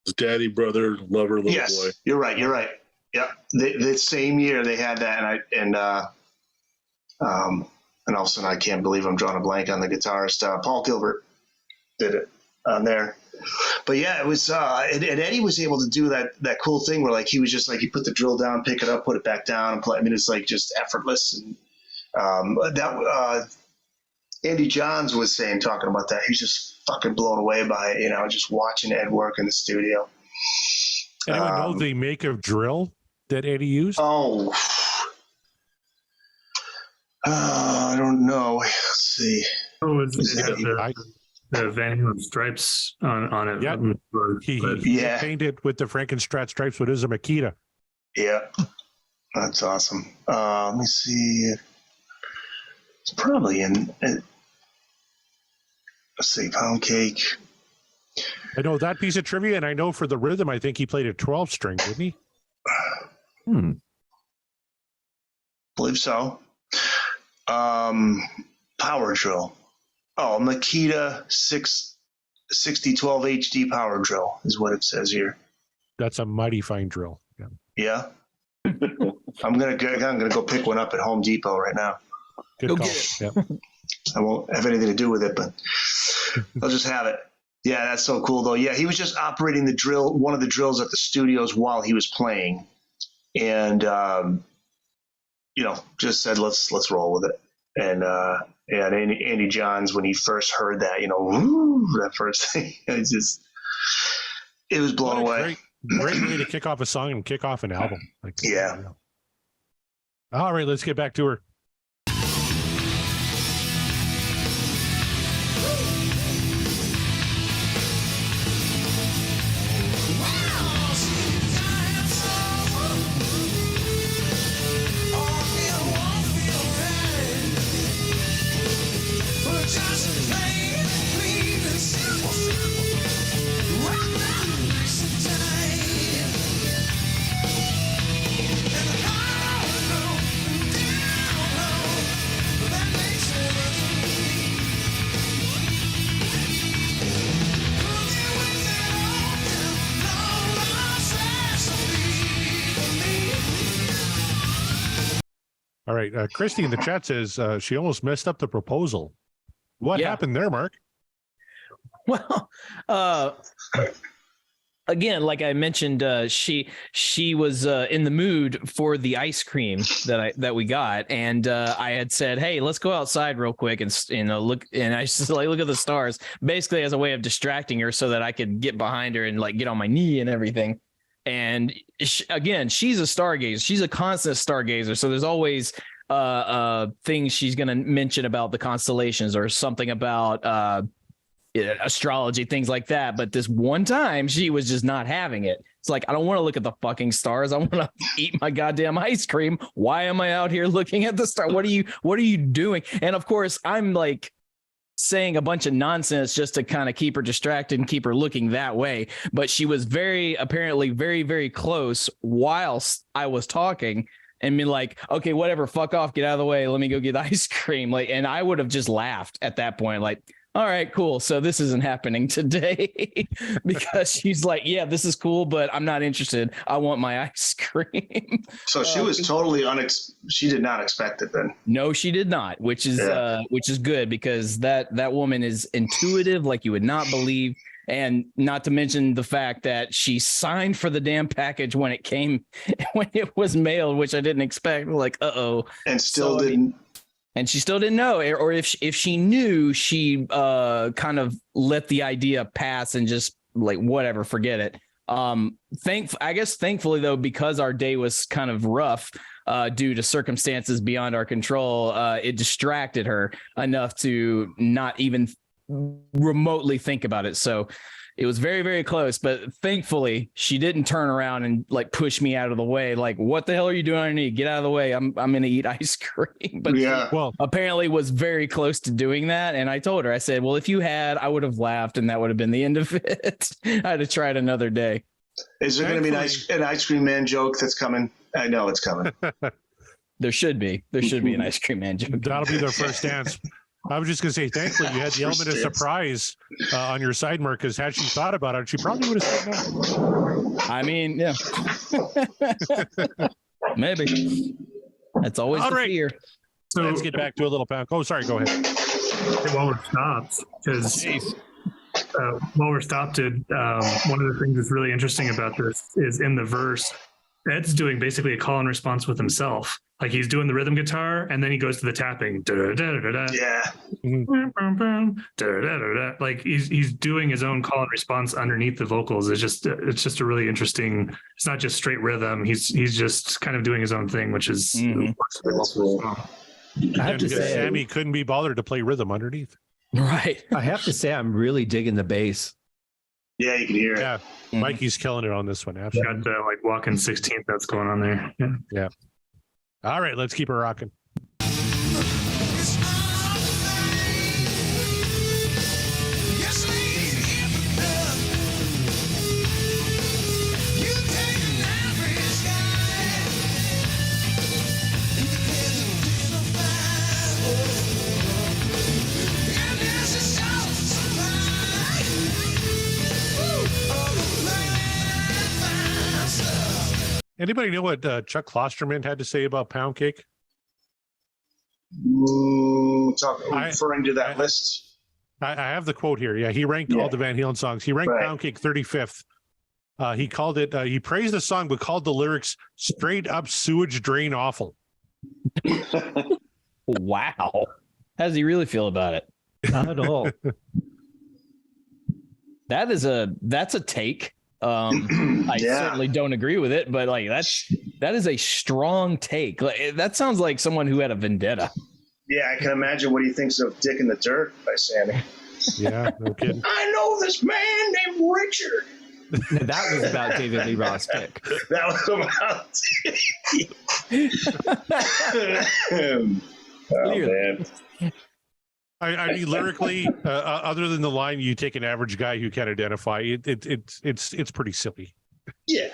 His daddy, brother, lover, little Yes, boy. you're right. Yeah, the same year they had that, and all of a sudden I can't believe I'm drawing a blank on the guitarist. Paul Gilbert did it on there. But yeah, it was, and Eddie was able to do that cool thing where like he was just like he put the drill down, pick it up, put it back down, and play. I mean, it's like just effortless. And Andy Johns was talking about that. He's just fucking blown away by it, you know, just watching Ed work in the studio. Anyone know the make of drill that Eddie used? Oh, I don't know. Let's see. Oh, it's the Van Halen stripes on it. Yeah, he painted with the Frankenstrat stripes. What is a Makita? Yeah, that's awesome. Let me see. It's probably in. Let's see, Poundcake. I know that piece of trivia, and I know for the rhythm, I think he played a 12-string, didn't he? Believe so. Power drill. Oh, Makita 6012 HD power drill is what it says here. That's a mighty fine drill. Yeah. I'm gonna go pick one up at Home Depot right now. Good call. Yep. I won't have anything to do with it, but I'll just have it. Yeah, that's so cool though. Yeah, he was just operating the drill, one of the drills at the studios while he was playing, and you know, just said let's roll with it. And Andy Johns, when he first heard that, you know, woo, that first thing, it was blown away. Great way to kick off a song and kick off an album. Like, yeah. You know. All right, let's get back to her. All right. Christy in the chat says she almost messed up the proposal. What happened there, Mark? Well, again, like I mentioned, she was in the mood for the ice cream that we got, and I had said, "Hey, let's go outside real quick and look." And I just like look at the stars, basically as a way of distracting her, so that I could get behind her and like get on my knee and everything. And again, she's a stargazer. She's a constant stargazer. So there's always things she's going to mention about the constellations or something about astrology, things like that. But this one time she was just not having it. It's like, I don't want to look at the fucking stars. I want to eat my goddamn ice cream. Why am I out here looking at the star? What are you doing? And of course, I'm like, saying a bunch of nonsense just to kind of keep her distracted and keep her looking that way. But she was apparently very, very close whilst I was talking and be like, okay, whatever, fuck off, get out of the way. Let me go get ice cream. Like, and I would have just laughed at that point. Like, all right, cool. So this isn't happening today because she's like, yeah, this is cool, but I'm not interested. I want my ice cream. So she was totally she did not expect it then. No, she did not, which is good because that woman is intuitive like you would not believe. And not to mention the fact that she signed for the damn package when it was mailed, which I didn't expect. Like, uh-oh. And still didn't. And she still didn't know, or if she knew, she kind of let the idea pass and just like, whatever, forget it. Thankfully though, because our day was kind of rough due to circumstances beyond our control, it distracted her enough to not even remotely think about it. So it was very, very close, but thankfully she didn't turn around and like push me out of the way. Like, what the hell are you doing underneath? Get out of the way. I'm going to eat ice cream. But apparently was very close to doing that. And I told her, I said, well, if you had, I would have laughed and that would have been the end of it. I had to try it another day. Is there going to be an ice cream man joke that's coming? I know it's coming. There should be an ice cream man joke. That'll be their first dance. I was just going to say, thankfully, you had the element of surprise on your side, Mark, because had she thought about it, she probably would have said no. I mean, yeah. Maybe. That's always the fear. So let's get back to a little pound. Oh, sorry, go ahead. While we're stopped, because one of the things that's really interesting about this is in the verse, Ed's doing basically a call and response with himself. Like he's doing the rhythm guitar and then he goes to the tapping. Yeah. Like he's doing his own call and response underneath the vocals. It's just a really interesting. It's not just straight rhythm. He's just kind of doing his own thing, which is. I have to say, Sammy couldn't be bothered to play rhythm underneath. Right. I have to say, I'm really digging the bass. Yeah, you can hear it. Yeah, Mikey's killing it on this one. Absolutely. Got the like walking 16th that's going on there. Yeah. All right, let's keep it rocking. Anybody know what Chuck Klosterman had to say about Poundcake? Referring to that list. I have the quote here. Yeah, he ranked all the Van Halen songs. He ranked Poundcake 35th. He called it, he praised the song, but called the lyrics straight up sewage drain awful. Wow. How does he really feel about it? Not at all. That's a take. I certainly don't agree with it, but like that is a strong take. Like, that sounds like someone who had a vendetta. Yeah, I can imagine what he thinks of Dick in the Dirt by Sammy. Yeah, no kidding. I know this man named Richard. That was about David Lee Roth's pick. That was about. Oh, man. I mean, lyrically, other than the line, you take an average guy who can identify it's pretty silly. Yeah,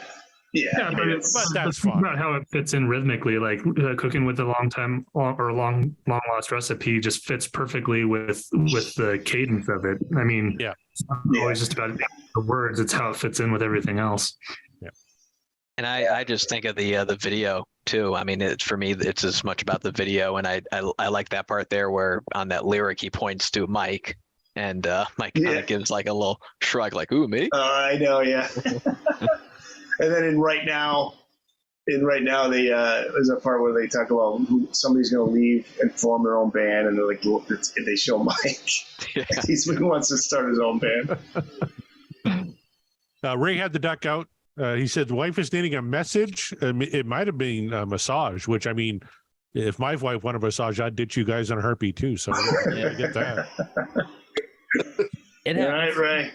but that's fine. About how it fits in rhythmically, like cooking with a long lost recipe just fits perfectly with the cadence of it. I mean, it's not always just about the words; it's how it fits in with everything else. Yeah. And I just think of the video too. I mean, for me, it's as much about the video, and I like that part there where on that lyric he points to Mike, and Mike kind of gives like a little shrug, like "Ooh, me." I know, yeah. And then in right now, they there's a part where they talk about somebody's going to leave and form their own band, and they're like, they show Mike. Yeah. He wants to start his own band. Ray had the duck out. He said the wife is needing a message. It might have been a massage, which, I mean, if my wife wanted a massage, I'd ditch you guys on a heartbeat too. So I get that. All right, Ray.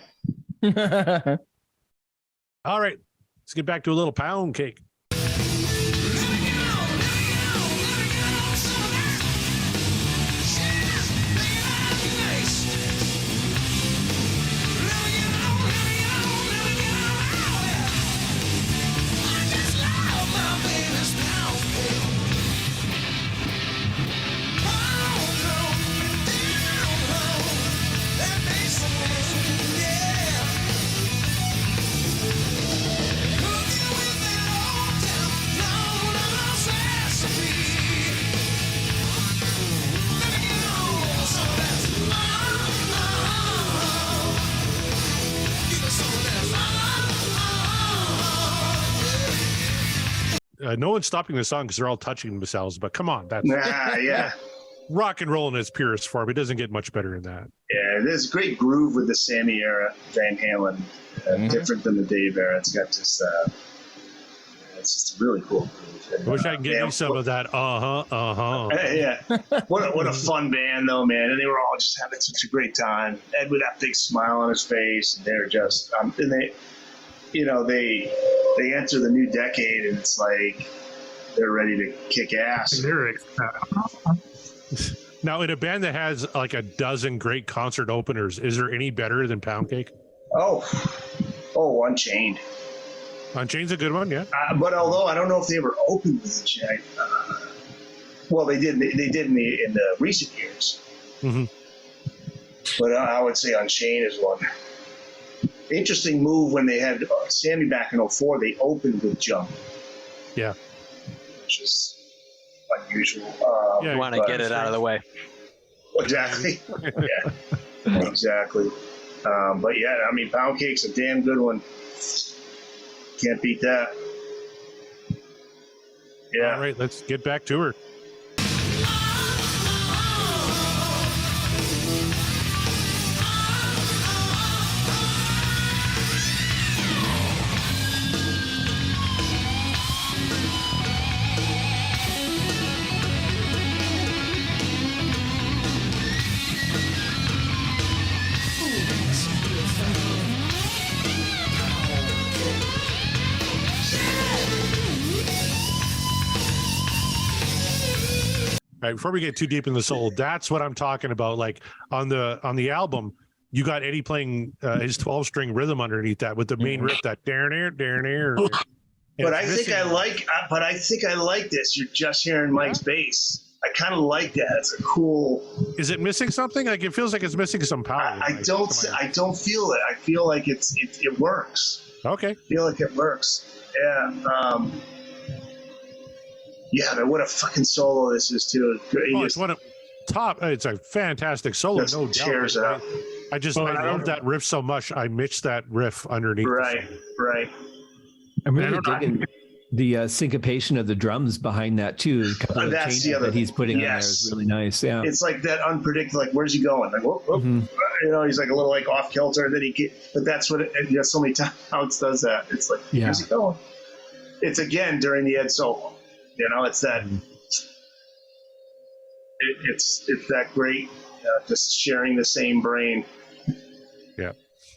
All right, let's get back to a little pound cake. no one's stopping the song because they're all touching themselves. But come on, that's yeah. Rock and roll in its purest form. It doesn't get much better than that. Yeah, there's a great groove with the Sammy era Van Halen, different than the Dave era. It's got just, it's just a really cool groove. I wish I could get you some of that. Yeah, what a fun band though, man. And they were all just having such a great time. Ed with that big smile on his face, and they're just, and they, you know, they enter the new decade, and it's like they're ready to kick ass. Lyrics. Now, in a band that has like a dozen great concert openers, is there any better than Poundcake? Oh, Unchained. Unchained's a good one, yeah. But although I don't know if they ever opened with Unchained, well, they did. They did in the recent years. Mm-hmm. But I would say Unchained is one. Interesting move when they had Sammy back in 2004. They opened with Jump. Yeah. Which is unusual. You want to get it out of the way. Exactly. Yeah. Exactly. But yeah, I mean, Poundcake's a damn good one. Can't beat that. Yeah. All right, let's get back to her. All right, before we get too deep in the soul, that's what I'm talking about. Like on the album, you got Eddie playing his 12-string rhythm underneath that with the main riff, that darn. But I think I like this. You're just hearing Mike's bass. I kind of like that. It's a cool. Is it missing something? Like it feels like it's missing some power. I don't feel it. I feel like it works. Okay. I feel like it works. Yeah. Yeah, man, what a fucking solo this is too. It's one of top. It's a fantastic solo, no doubt. I love that riff so much. I mixed that riff underneath. Right. I'm really digging the syncopation of the drums behind that too. A couple of changes that he's putting on there is really nice. Yeah, it's like that unpredictable. Like, where's he going? Like, whoop, whoop. You know, he's like a little like off kilter. And then but that's what so many times Alex does that. It's like, where's he going? It's again during the Ed solo. You know, it's that. It's that great, just sharing the same brain. Yeah.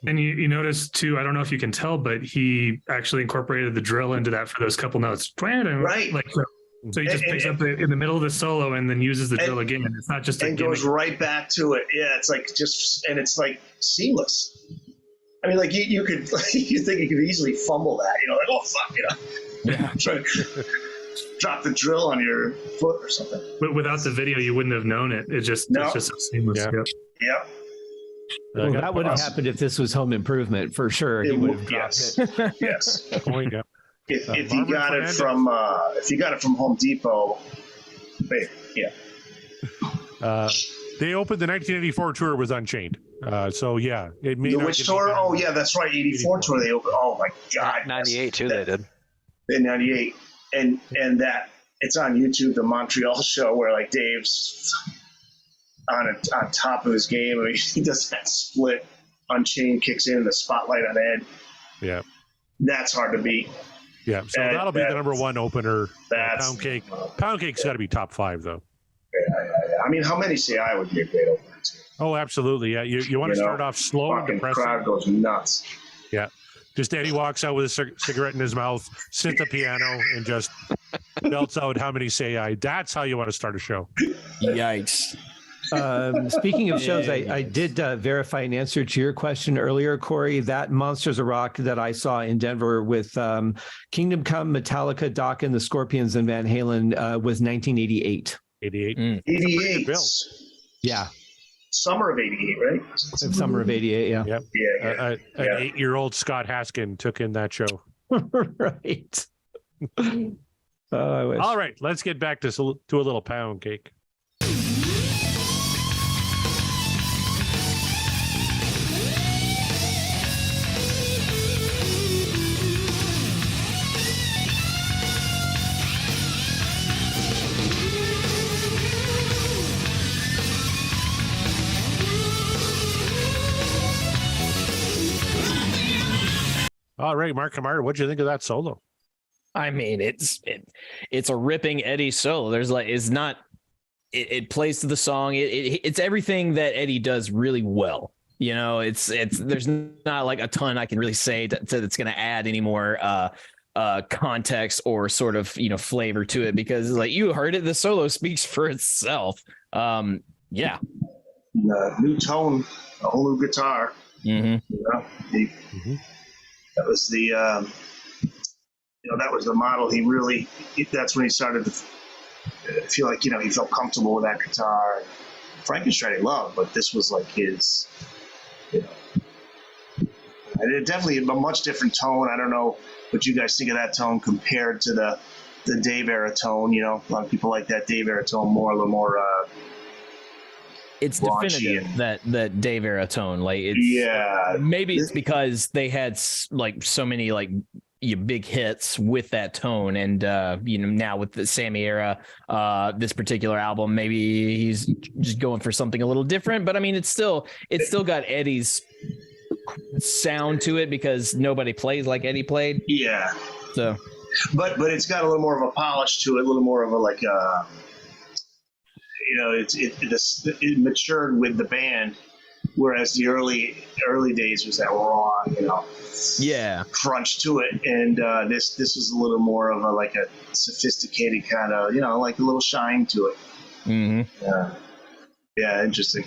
And you notice too, I don't know if you can tell, but he actually incorporated the drill into that for those couple notes. Right. Like so he just picks up in the middle of the solo and then uses the drill again. It's not just goes right back to it. Yeah, it's like and it's like seamless. I mean, like you could you think you could easily fumble that, you know, like, oh fuck, you know. Yeah. Try to drop the drill on your foot or something. But without the video, you wouldn't have known it. It's just so seamless. Yeah. Yep. Well, that would have happened if this was Home Improvement for sure. He would have dropped it. Yes. If you got it from Home Depot, yeah. They opened the 1984 tour with Unchained. So yeah, it may which tour? Oh yeah, that's right. 84 tour they opened. Oh my god. 98 too. They did. In 98, and that it's on YouTube. The Montreal show where like Dave's on top of his game. I mean, he does that split. Unchained kicks in the spotlight on Ed. Yeah, that's hard to beat. Yeah, so that'll be the number one opener. Poundcake. Poundcake's got to be top 5 though. Yeah. I mean, how many say I would be a great opener too? Oh, absolutely. Yeah, you want to start off slow and depressing. The crowd goes nuts. Yeah. Just Eddie walks out with a cigarette in his mouth, sits at the piano, and just belts out how many say I. That's how you want to start a show. Yikes. Speaking of shows, I did verify an answer to your question earlier, Corey. That Monsters of Rock that I saw in Denver with Kingdom Come, Metallica, Doc and the Scorpions, and Van Halen was 1988. 88. 88. Yeah. Summer of 88, right? Summer of 88, yeah. Yep. Yeah. An 8-year-old Scott Haskin took in that show. Right. I wish. All right, let's get back to a little Poundcake. All right, Mark Kamara, what'd you think of that solo? I mean, it's a ripping Eddie solo. There's like, it's not, it plays to the song. It's everything that Eddie does really well. You know, it's there's not like a ton I can really say that's going to add any more context or sort of, you know, flavor to it, because like you heard it, the solo speaks for itself. Yeah. New tone, a whole new guitar. Mm-hmm. You know, that was the, that was the model. That's when he started to feel like, he felt comfortable with that guitar. Frankenstein he loved, but this was like his, and it definitely a much different tone. I don't know what you guys think of that tone compared to the Dave era tone. A lot of people like that Dave era tone a little more. It's raunchy definitive that Dave era tone. Like, maybe it's because they had like so many like big hits with that tone, and now with the Sammy era, this particular album, maybe he's just going for something a little different. But I mean, it's still got Eddie's sound to it, because nobody plays like Eddie played. Yeah. So, but it's got a little more of a polish to it, a little more of a like it matured with the band, whereas the early days was that raw, crunch to it, and this is a little more of a sophisticated kind of, like a little shine to it. Mm-hmm. Yeah, interesting.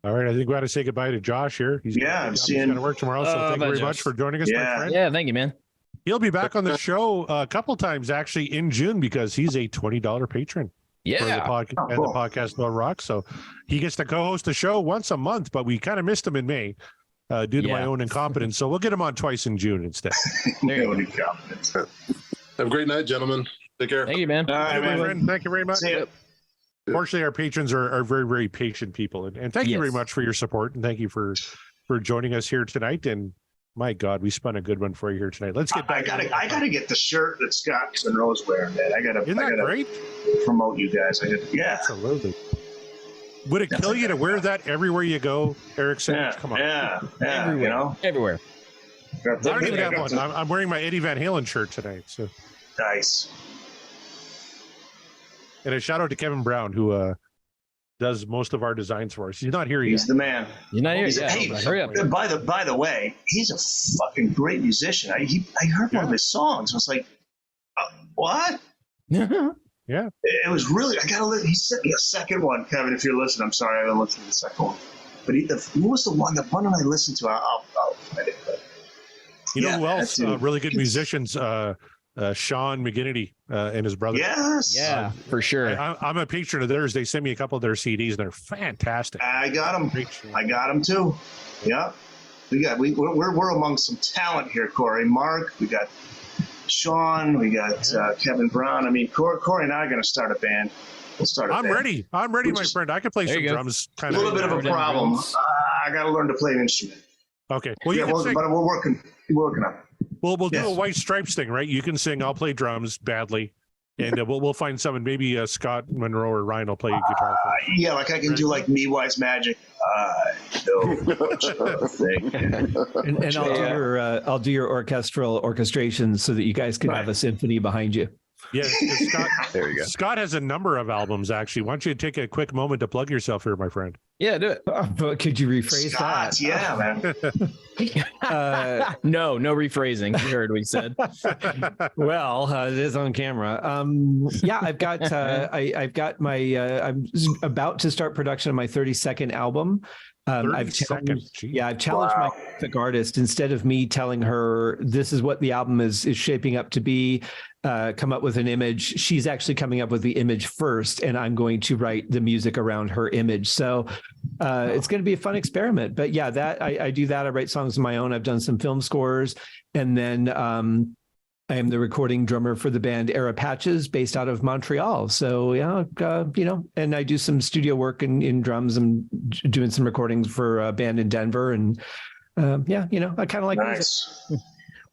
All right, I think we got to say goodbye to Josh here. He's going to work tomorrow, so thank you very much for joining us, my friend. Yeah, thank you, man. He'll be back on the show a couple times actually in June, because he's a $20 patron. Yeah. For the podcast about rock. So he gets to co-host the show once a month, but we kind of missed him in May due to my own incompetence. So we'll get him on twice in June instead. There you go. Have a great night, gentlemen. Take care. Thank you, man. All right, my friend. Thank you very much. See ya. Fortunately, our patrons are very, very patient people. And thank you very much for your support. And thank you for joining us here tonight. And my God, we spun a good one for you here tonight. Let's get back. I gotta get the shirt that Scott Monroe's wearing, man. Isn't that great? Promote you guys. Absolutely. Would it kill you to wear that everywhere you go, Eric Sanders? Yeah, Come on. Yeah. Everywhere. I don't even have one. I'm wearing my Eddie Van Halen shirt tonight. So nice. And a shout out to Kevin Brown, who does most of our designs for us. He's not here yet. He's the man. You're not here. Hurry up. By the way, he's a fucking great musician. I heard one of his songs. I was like, what? Yeah. It was really. I gotta listen. He sent me a second one, Kevin. If you're listening, I'm sorry I haven't listened to the second one. But what was the one? The one I listened to. I'll find it. But, who else? Really good musicians. Sean McGinnity and his brother. Yes. Yeah, for sure. I'm a patron of theirs. They sent me a couple of their CDs, and they're fantastic. I got them too. Yeah. We're among some talent here, Corey. Mark, we got Sean, we got Kevin Brown. I mean, Corey and I are going to start a band. We'll start. I'm ready, my friend. I can play some drums. A little bit of a problem. I got to learn to play an instrument. Okay. Well, but we're working on it. We'll do a White Stripes thing, right? You can sing. I'll play drums badly, and we'll find someone. Maybe Scott Monroe or Ryan will play guitar. Yeah, like I can do like Me Wise Magic. And I'll do your orchestral orchestration so that you guys can have a symphony behind you. Yeah, Scott. There you go. Scott has a number of albums actually. Why don't you take a quick moment to plug yourself here, my friend? Yeah, do it. But could you rephrase Scott, that? Yeah, man. No rephrasing. You heard what he said. Well, it is on camera. Yeah, I've got I'm about to start production of my 32nd album. I've challenged my graphic artist, instead of me telling her this is what the album is shaping up to be, come up with an image. She's actually coming up with the image first, and I'm going to write the music around her image. So it's going to be a fun experiment. But yeah, that I do that. I write songs of my own. I've done some film scores, and then I am the recording drummer for the band Era Patches, based out of Montreal. So and I do some studio work in drums. I'm doing some recordings for a band in Denver, and I kind of like nice. music.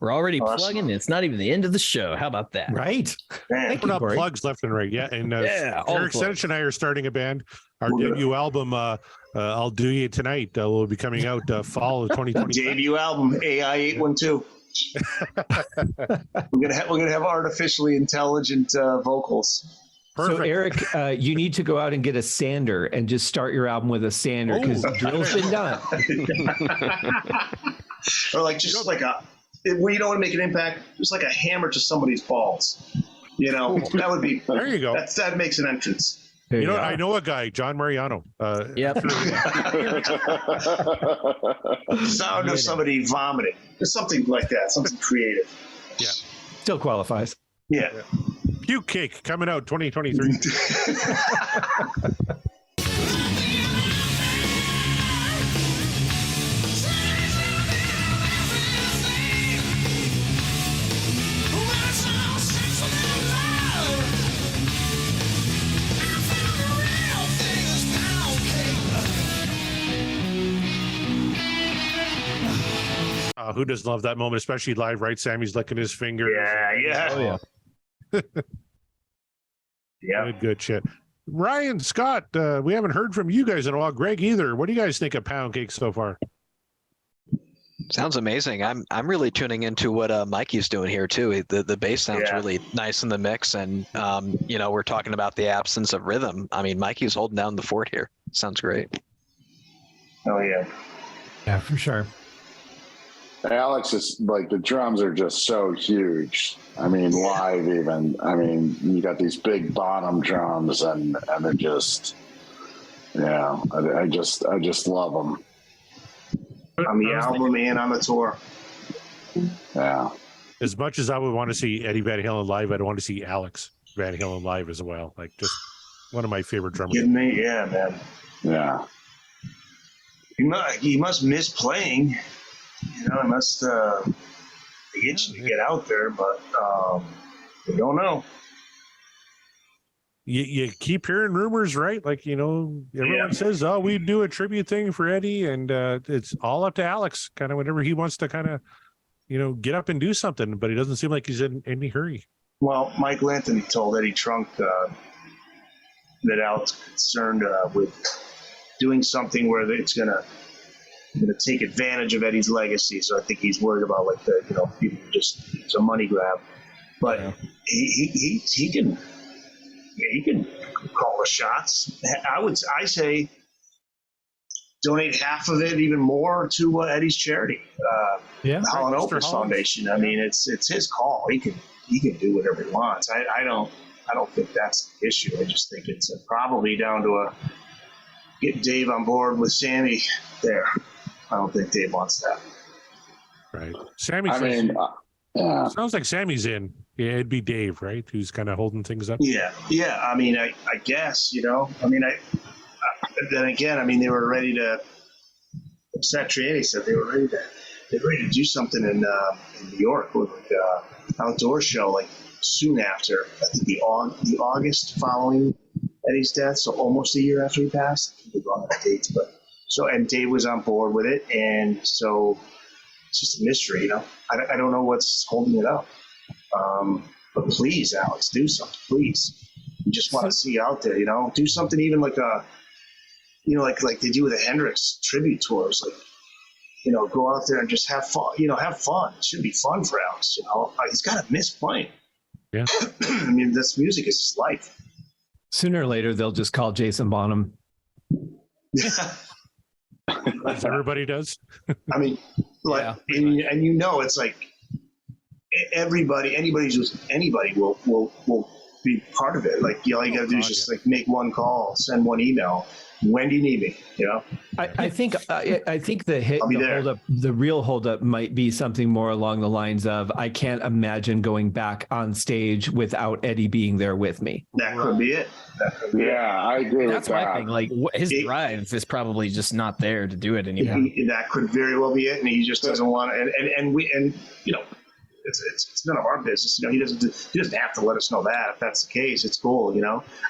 We're already plugging. And it's not even the end of the show. How about that? Right. Put up plugs left and right. Yeah. And Eric Senich and I are starting a band. Our debut album, I'll Do You Tonight, will be coming out fall of 2020. Debut album, AI 812. We're gonna have artificially intelligent vocals. Perfect. So Eric, you need to go out and get a sander and just start your album with a sander because the drill's been done. Or like just like where you don't want to make an impact, just like a hammer to somebody's balls. You know, that would be. There you go. That makes an entrance. You know, I know a guy, John Mariano. Yep. Sound of somebody vomiting. Just something like that. Something creative. Yeah. Still qualifies. Yeah. Poundcake coming out 2023. Who doesn't love that moment, especially live, right? Sammy's licking his finger. Yeah. Oh, yeah. Yeah. Good shit. Ryan, Scott, we haven't heard from you guys in a while. Greg either. What do you guys think of Poundcake so far? Sounds amazing. I'm really tuning into what Mikey's doing here too. The bass sounds really nice in the mix, and you know, we're talking about the absence of rhythm. I mean, Mikey's holding down the fort here. Sounds great. Oh yeah. Yeah, for sure. Alex is like, the drums are just so huge. I mean, live even. I mean, you got these big bottom drums, and they're just, I just love them. On the album and on the tour. Yeah. As much as I would want to see Eddie Van Halen live, I'd want to see Alex Van Halen live as well. Like, just one of my favorite drummers. Kidding me? Yeah, man. Yeah. He must miss playing. You know, it must be itching to get out there, but we don't know. You keep hearing rumors, right? Like, you know, everyone says, "Oh, we do a tribute thing for Eddie," and it's all up to Alex, kind of whenever he wants to, kind of, you know, get up and do something. But he doesn't seem like he's in any hurry. Well, Michael Anthony told Eddie Trunk that Alex is concerned with doing something where it's gonna take advantage of Eddie's legacy. So I think he's worried about, like, the, you know, people just, it's a money grab. But he can call the shots. I say donate half of it, even more, to Eddie's charity, the Holland Opus Foundation. I mean, it's his call. He can do whatever he wants. I don't think that's the issue. I just think it's probably down to get Dave on board with Sammy there. I don't think Dave wants that. Right. Sammy. Sounds like Sammy's in. Yeah, it'd be Dave, right? Who's kind of holding things up. Yeah. I mean, I guess, you know. I mean, then again, I mean, they were ready to. Satriani said they were ready to do something in New York with outdoor show, like soon after. I think the August following Eddie's death, so almost a year after he passed. I think they're wrong on the dates, but and Dave was on board with it, and so it's just a mystery, you know. I don't know what's holding it up. But please, Alex, do something, please. We just want to see you out there, you know. Do something even like like they do with the Hendrix tribute tours. Like, you know, go out there and just have fun. You know, have fun. It should be fun for Alex, you know. He's got to miss playing. Yeah. I mean, this music is his life. Sooner or later, they'll just call Jason Bonham. As everybody does. I mean, like, and you know, it's like anybody who's anybody will be part of it. Like, all you got to do is just like make one call, send one email. When do you need me? You know. I think the real holdup might be something more along the lines of, I can't imagine going back on stage without Eddie being there with me. That could be it. I agree That's with that. my thing. Like, his drive is probably just not there to do it anymore. That could very well be it, and he just doesn't want to. And you know, it's none of our business. He doesn't have to let us know that. If that's the case, it's cool.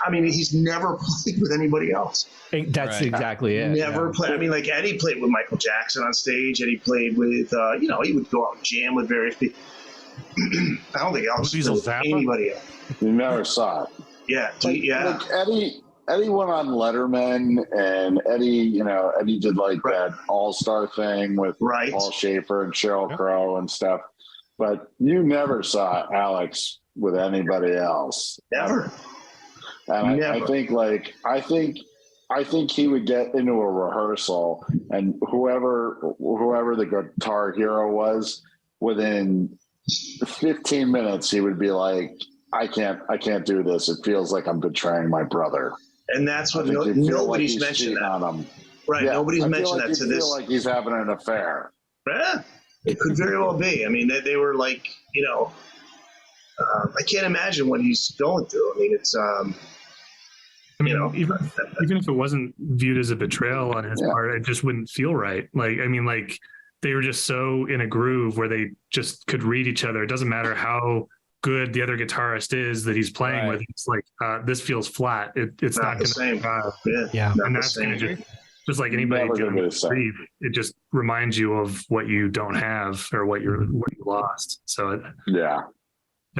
I mean, he's never played with anybody else. That's exactly it. Never played. I mean, like Eddie played with Michael Jackson on stage. Eddie played with, he would go out and jam with various people. I don't think Alex played with anybody else. You never saw it. Yeah, like Eddie went on Letterman, and Eddie did that all-star thing with Paul Schaefer and Sheryl Crow and stuff. But you never saw Alex with anybody else. Never. And I think he would get into a rehearsal, and whoever the Guitar Hero was, within 15 minutes he would be like, I can't do this. It feels like I'm betraying my brother. And that's what nobody's mentioned that. On him. Right. Yeah, nobody's mentioned that to this. Feel like he's having an affair. Yeah, it could very well be. I mean, they were like, I can't imagine what he's going through. I mean, it's, even if it wasn't viewed as a betrayal on his part, it just wouldn't feel right. They were just so in a groove where they just could read each other. It doesn't matter how good the other guitarist is that he's playing with. It's like, this feels flat. It's not the same. And that's going to just like anybody doing grief, it just reminds you of what you don't have or what you lost. So I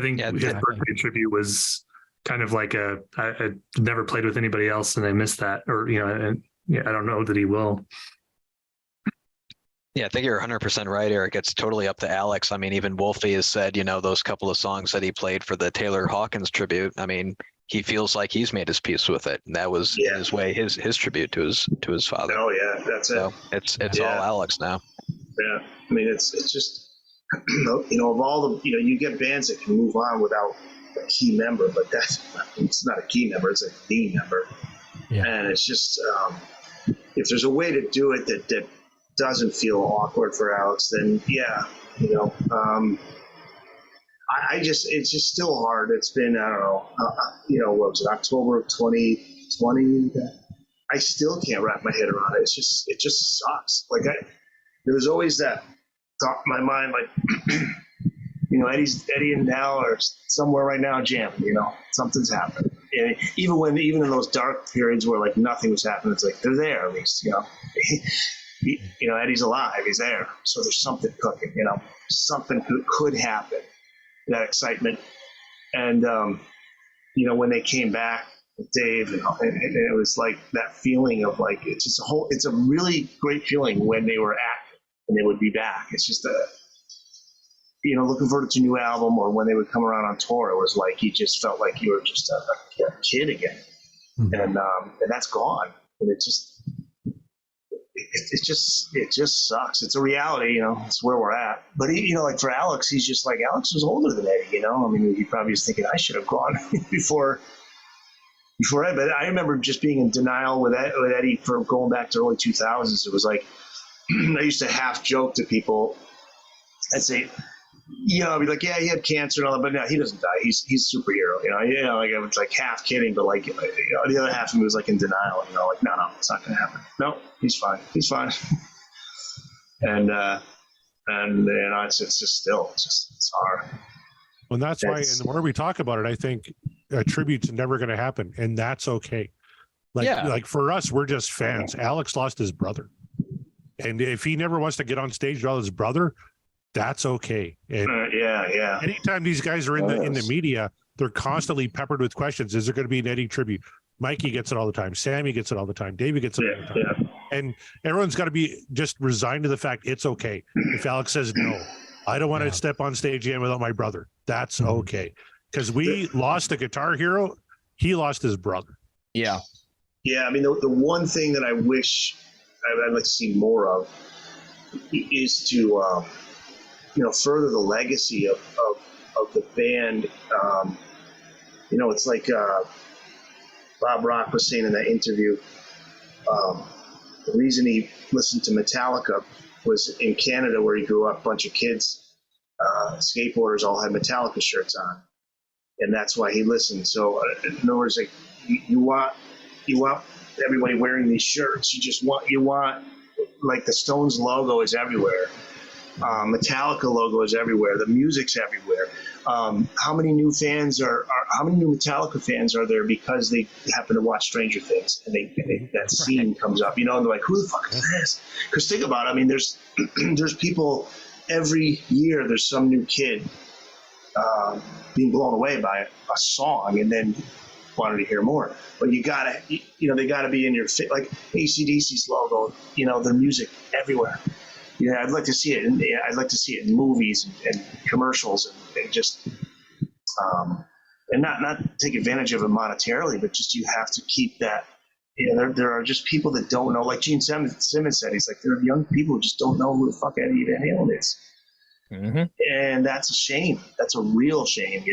think his birthday tribute was kind of like I never played with anybody else and I missed that, or I don't know that he will. Yeah, I think you're 100% right, Eric. It's totally up to Alex. I mean, even Wolfie has said, those couple of songs that he played for the Taylor Hawkins tribute. I mean, he feels like he's made his peace with it, and that was in his way his tribute to his father. Oh yeah, that's it. So it's all Alex now. Yeah, I mean, it's just of all the you get bands that can move on without a key member, but it's not a key member; it's a D member. Yeah, and it's just if there's a way to do it that doesn't feel awkward for Alex, then it's just still hard. It's been, I don't know, what was it, October of 2020? I still can't wrap my head around it. It just sucks. Like there was always that thought in my mind, like, Eddie and Al are somewhere right now jamming, something's happened. And even in those dark periods where like nothing was happening, it's like they're there at least, Eddie's alive, he's there. So there's something cooking, something could happen, that excitement. And, when they came back with Dave, and it was like that feeling of like, it's a really great feeling when they were active and they would be back. It's just looking forward to a new album, or when they would come around on tour, it was like, you just felt like you were just a kid again. Mm-hmm. And that's gone. And it just sucks. It's a reality, it's where we're at. But like for Alex, he's just like, Alex was older than Eddie, I mean, he probably was thinking I should have gone before Eddie. But I remember just being in denial with Eddie for going back to early 2000s. It was like, I used to half joke to people. I'd say, I'd be like, yeah, he had cancer and all that, but no, he doesn't die. He's a superhero, like I was like half kidding, but like, the other half of me was like in denial, like, no, it's not going to happen. No, he's fine. And it's just still, it's hard. Well, that's why, and the more we talk about it, I think a tribute's never going to happen, and that's okay. Like for us, we're just fans. Alex lost his brother, and if he never wants to get on stage with his brother, that's okay. And anytime these guys are in the media, they're constantly peppered with questions. Is there going to be an Eddie tribute? Mikey gets it all the time. Sammy gets it all the time. David gets it all the time. Yeah. And everyone's got to be just resigned to the fact it's okay. If Alex says, no, I don't want to step on stage again without my brother, that's okay. Because we lost a Guitar Hero. He lost his brother. Yeah. Yeah, I mean, the one thing that I wish I'd like to see more of is to... further the legacy of the band. It's like Bob Rock was saying in that interview, the reason he listened to Metallica was in Canada, where he grew up, a bunch of kids, skateboarders all had Metallica shirts on. And that's why he listened. So in other words, like, you want everybody wearing these shirts. You want like the Stones logo is everywhere. Metallica logo is everywhere. The music's everywhere. How many new Metallica fans are there because they happen to watch Stranger Things and that scene comes up, and they're like, who the fuck is this? Because think about it. I mean, there's people every year. There's some new kid being blown away by a song and then wanted to hear more. But they gotta be in your fit, like AC/DC's logo. Their music everywhere. I'd like to see it. I'd like to see it in movies and commercials and just and not take advantage of it monetarily, but just you have to keep that. There are just people that don't know, like Gene Simmons said. He's like, there are young people who just don't know who the fuck Eddie Van Halen is, and that's a shame. That's a real shame,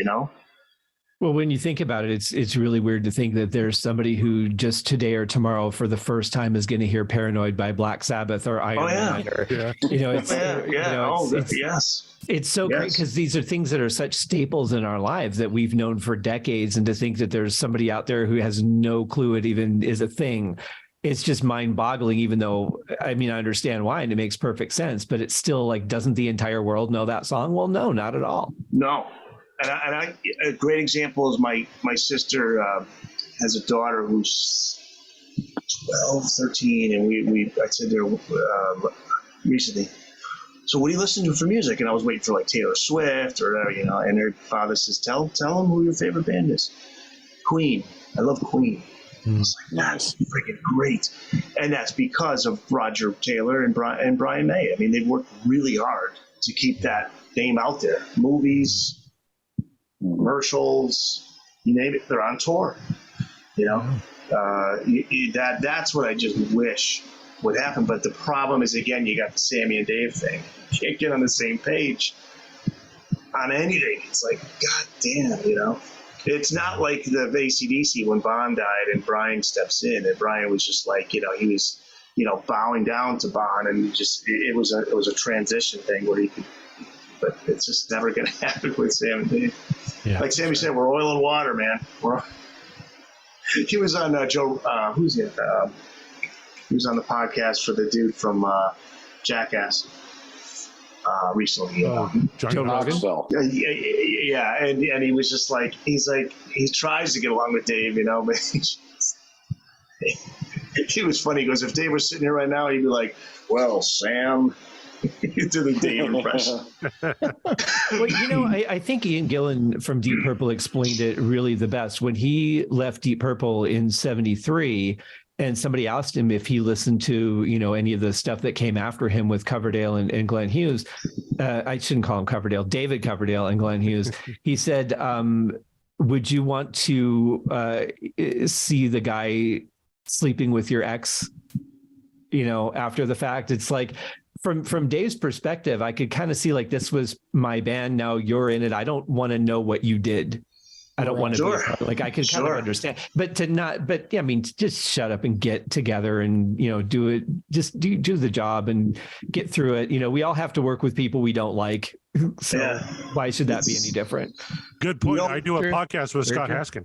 Well, when you think about it, it's really weird to think that there's somebody who just today or tomorrow for the first time is going to hear "Paranoid" by Black Sabbath or Iron Man. Or, it's so great because these are things that are such staples in our lives that we've known for decades, and to think that there's somebody out there who has no clue it even is a thing. It's just mind-boggling, even though, I mean, I understand why, and it makes perfect sense, but it's still like, doesn't the entire world know that song? Well, no, not at all. No. And a great example is my sister has a daughter who's 12, 13, and I said to her recently, so what do you listen to for music? And I was waiting for like Taylor Swift or whatever, and her father says, tell them who your favorite band is. Queen. I love Queen. I was like, that's freaking great. And that's because of Roger Taylor and Brian May. I mean, they worked really hard to keep that name out there. Movies, commercials, you name it, they're on tour. That's what I just wish would happen. But the problem is, again, you got the Sammy and Dave thing. You can't get on the same page on anything. It's like, god damn, It's not like the AC/DC when Bon died and Brian steps in, and Brian was just like, he was, bowing down to Bon, and it was a transition thing where he could. But it's just never going to happen with Sam and Dave. Yeah, like Sammy said, we're oil and water, man. He was on Joe. Who's he? He was on the podcast for the dude from Jackass recently. Joe Rogan. Yeah, and he was just like, he tries to get along with Dave, but he was funny. He goes, if Dave was sitting here right now, he'd be like, well, Sam. You do the Dave impression. Well, I think Ian Gillan from Deep Purple explained it really the best when he left Deep Purple in '73, and somebody asked him if he listened to any of the stuff that came after him with Coverdale and Glenn Hughes. I shouldn't call him Coverdale, David Coverdale and Glenn Hughes. He said, "Would you want to see the guy sleeping with your ex?" After the fact, it's like. From Dave's perspective, I could kind of see like, this was my band. Now you're in it. I don't want to know what you did. I don't want to be like, I can kind of understand, but just shut up and get together and, do it, just do the job and get through it. We all have to work with people we don't like. So why should that be any different? Good point. I do a podcast with Scott Haskin.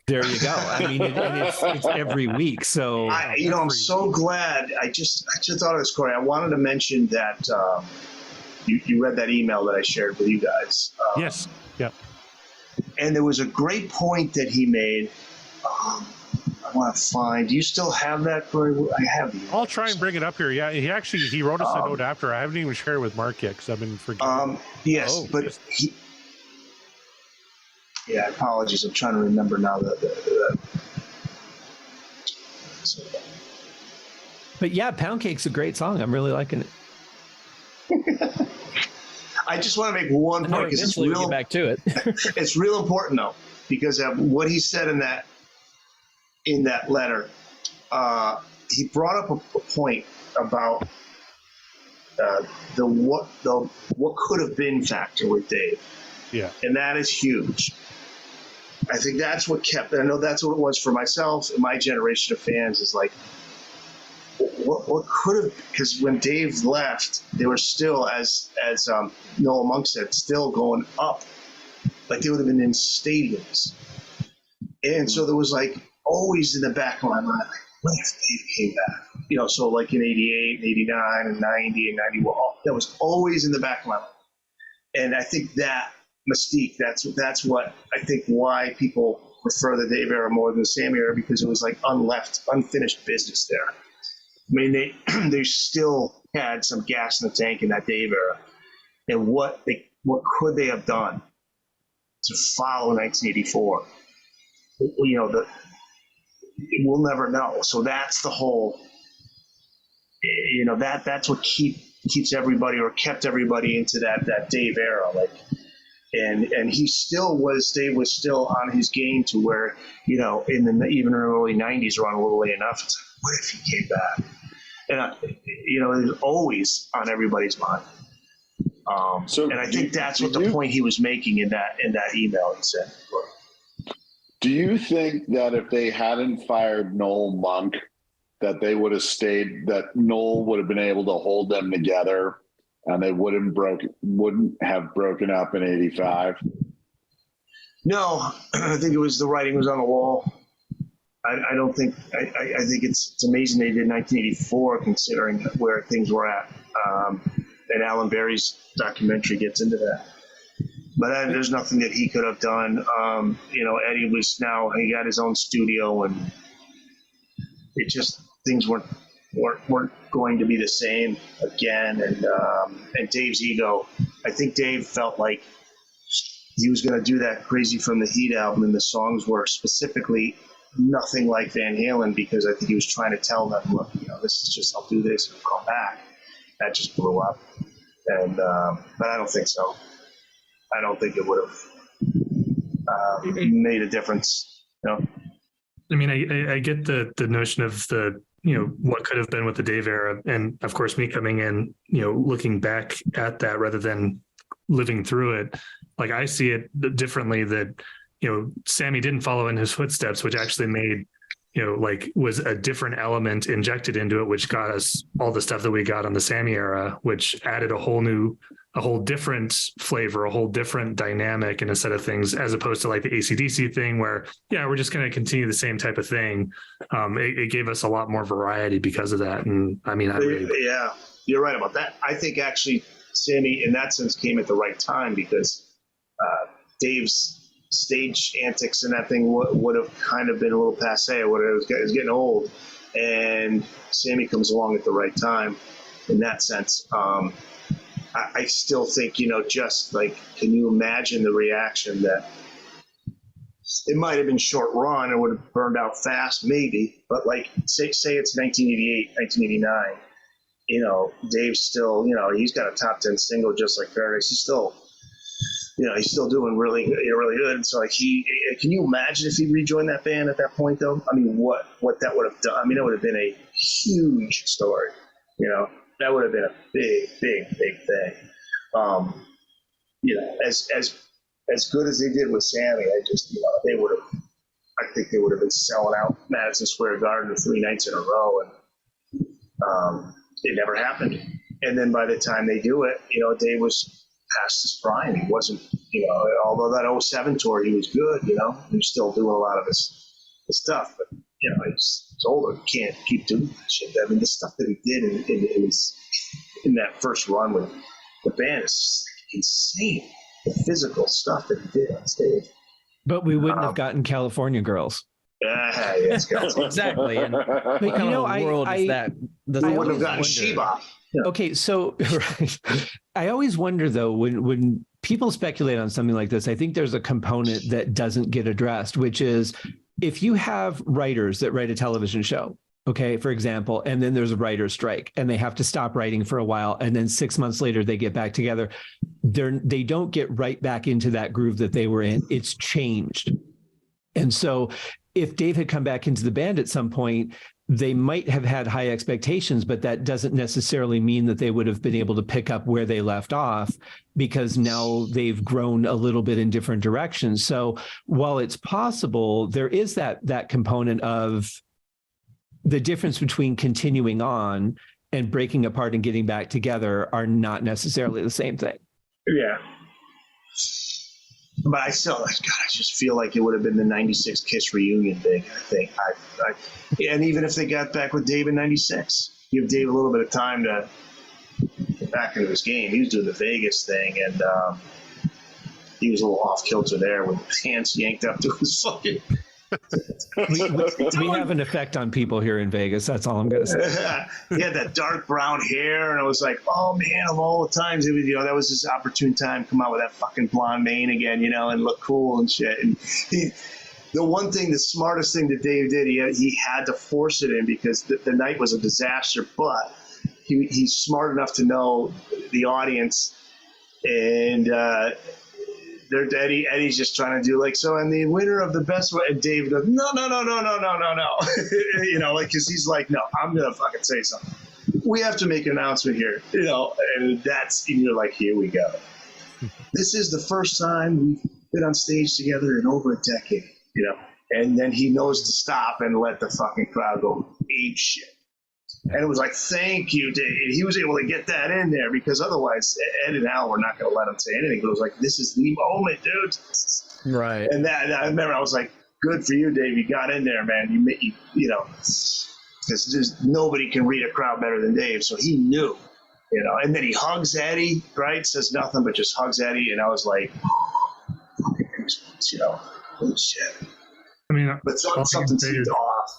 There you go. I mean, it's every week. So I'm so glad. I just thought of this, Corey. I wanted to mention that you read that email that I shared with you guys. Yes. Yep. And there was a great point that he made. I want to find. Do you still have that, Corey? I have you. I'll try and bring it up here. Yeah, he wrote us a note after. I haven't even shared it with Mark yet because I've been forgetting. Yes, but he. Yeah, apologies. I'm trying to remember now But yeah, Poundcake's a great song. I'm really liking it. I just want to make one point because eventually we'll get back to it. It's real important though, because of what he said in that letter. He brought up a point about the what could have been factor with Dave. Yeah, and that is huge. I think that's what kept. I know that's what it was for myself and my generation of fans. Is like, what could have? Because when Dave left, they were still, as Noah Monk said, still going up. Like they would have been in stadiums. And so there was like always in the back of my mind, like, what if Dave came back? so like in 88, 89, and 90 and 91, that was always in the back of my mind. And I think that mystique, that's what I think why people prefer the Dave era more than the Sammy era, because it was like unfinished business there. I mean, they still had some gas in the tank in that Dave era. And what could they have done to follow 1984? We'll never know. So that's the whole, that's what keeps everybody, or kept everybody into that Dave era. Like, and Dave was still on his game to where, even in the early 90s, around a little late enough, it's like, what if he came back? And, it was always on everybody's mind. And I think that's what the point he was making in that email he sent. Do you think that if they hadn't fired Noel Monk, that they would have stayed, that Noel would have been able to hold them together and they wouldn't have broken up in 85? No, I think it was the writing was on the wall. I don't think, I think it's amazing they did 1984 considering where things were at. And Alan Berry's documentary gets into that. But there's nothing that he could have done. Eddie he got his own studio, and it just, things weren't going to be the same again. And Dave's ego, I think Dave felt like he was going to do that Crazy from the Heat album, and the songs were specifically nothing like Van Halen, because I think he was trying to tell them, look, this is just, I'll do this and I'll come back. That just blew up. And but I don't think so. I don't think it would have made a difference. I mean, I get the notion of the, what could have been with the Dave era. And of course, me coming in, looking back at that rather than living through it, like I see it differently, that, Sammy didn't follow in his footsteps, which actually made, was a different element injected into it, which got us all the stuff that we got on the Sammy era, which added a whole different flavor, a whole different dynamic and a set of things, as opposed to like the AC/DC thing where, we're just going to continue the same type of thing. It gave us a lot more variety because of that. And I mean, yeah, you're right about that. I think actually Sammy in that sense came at the right time, because Dave's stage antics and that thing would have kind of been a little passe. It was getting old, and Sammy comes along at the right time in that sense. I still think, just like, can you imagine the reaction that it might have been short run, it would have burned out fast, maybe, but like say it's 1988, 1989, Dave's still, he's got a top 10 single just like Paradise. He's still doing really good. And so like can you imagine if he rejoined that band at that point though? I mean, what that would have done? I mean, it would have been a huge story, that would have been a big thing. As good as they did with Sammy, I think they would have been selling out Madison Square Garden 3 nights in a row, and it never happened. And then by the time they do it, Dave was past his prime. He wasn't, although that 07 tour, he was good, he was still doing a lot of his stuff, but he's older. He can't keep doing that shit. I mean, the stuff that he did in that first run with the band is insane. The physical stuff that he did on stage. But we wouldn't have gotten California Girls. Yes, exactly. And what kind of world is that? We wouldn't have gotten Sheba. Yeah. Okay, so I always wonder though, when people speculate on something like this, I think there's a component that doesn't get addressed, which is if you have writers that write a television show, okay, for example, and then there's a writer's strike and they have to stop writing for a while, and then 6 months later they get back together, they don't get right back into that groove that they were in. It's changed. And so if Dave had come back into the band at some point, they might have had high expectations, but that doesn't necessarily mean that they would have been able to pick up where they left off, because now they've grown a little bit in different directions. So while it's possible, there is that component of the difference between continuing on and breaking apart and getting back together are not necessarily the same thing. Yeah. But I still, God, I just feel like it would have been the 96 Kiss reunion big, I think. And even if they got back with Dave in 96, give Dave a little bit of time to get back into his game. He was doing the Vegas thing, and he was a little off kilter there with his hands yanked up to his fucking. we have an effect on people here in Vegas. That's all I'm going to say. He had that dark brown hair, and I was like, oh man, of all the times, it was, that was his opportune time to come out with that fucking blonde mane again, and look cool and shit. And the smartest thing that Dave did, he had to force it in because the night was a disaster, but he's smart enough to know the audience, and Eddie's just trying to do and the winner of the best one, and Dave goes, no, because he's like, no, I'm gonna fucking say something. We have to make an announcement here, and you're like, here we go. This is the first time we've been on stage together in over a decade, and then he knows to stop and let the fucking crowd go ape shit. And it was like, thank you, Dave. He was able to get that in there because otherwise Ed and Al were not going to let him say anything. It was like, this is the moment, dude. Right. And I remember I was like, good for you, Dave. You got in there, man. Because nobody can read a crowd better than Dave. So he knew, and then he hugs Eddie, right? Says nothing, but just hugs Eddie. And I was like, fucking goosebumps, holy shit. I mean, but something seemed off.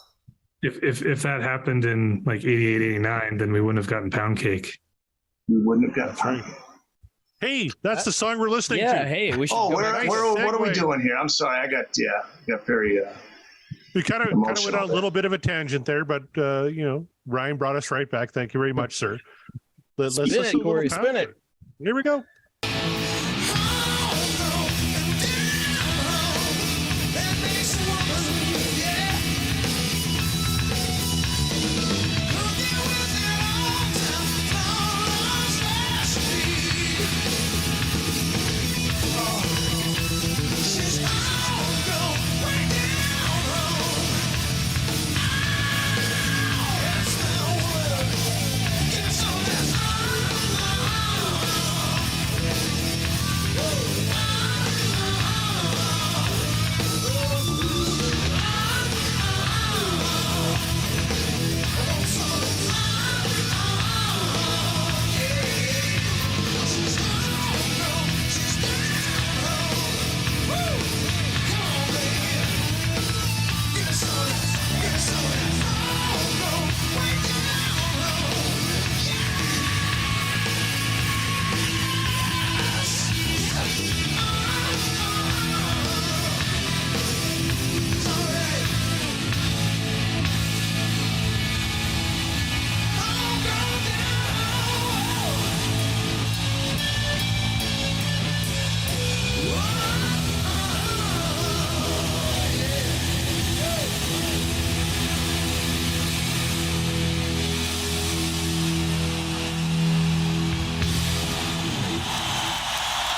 If that happened in 88, 89, then we wouldn't have gotten Poundcake. We wouldn't have gotten Poundcake. Hey, that's the song we're listening to. Yeah, hey, we should. Oh, what are we doing here? I'm sorry, I got very. We kind of went on a little bit of a tangent there, but Ryan brought us right back. Thank you very much, sir. Let's spin it, Corey. Spin it. Here we go.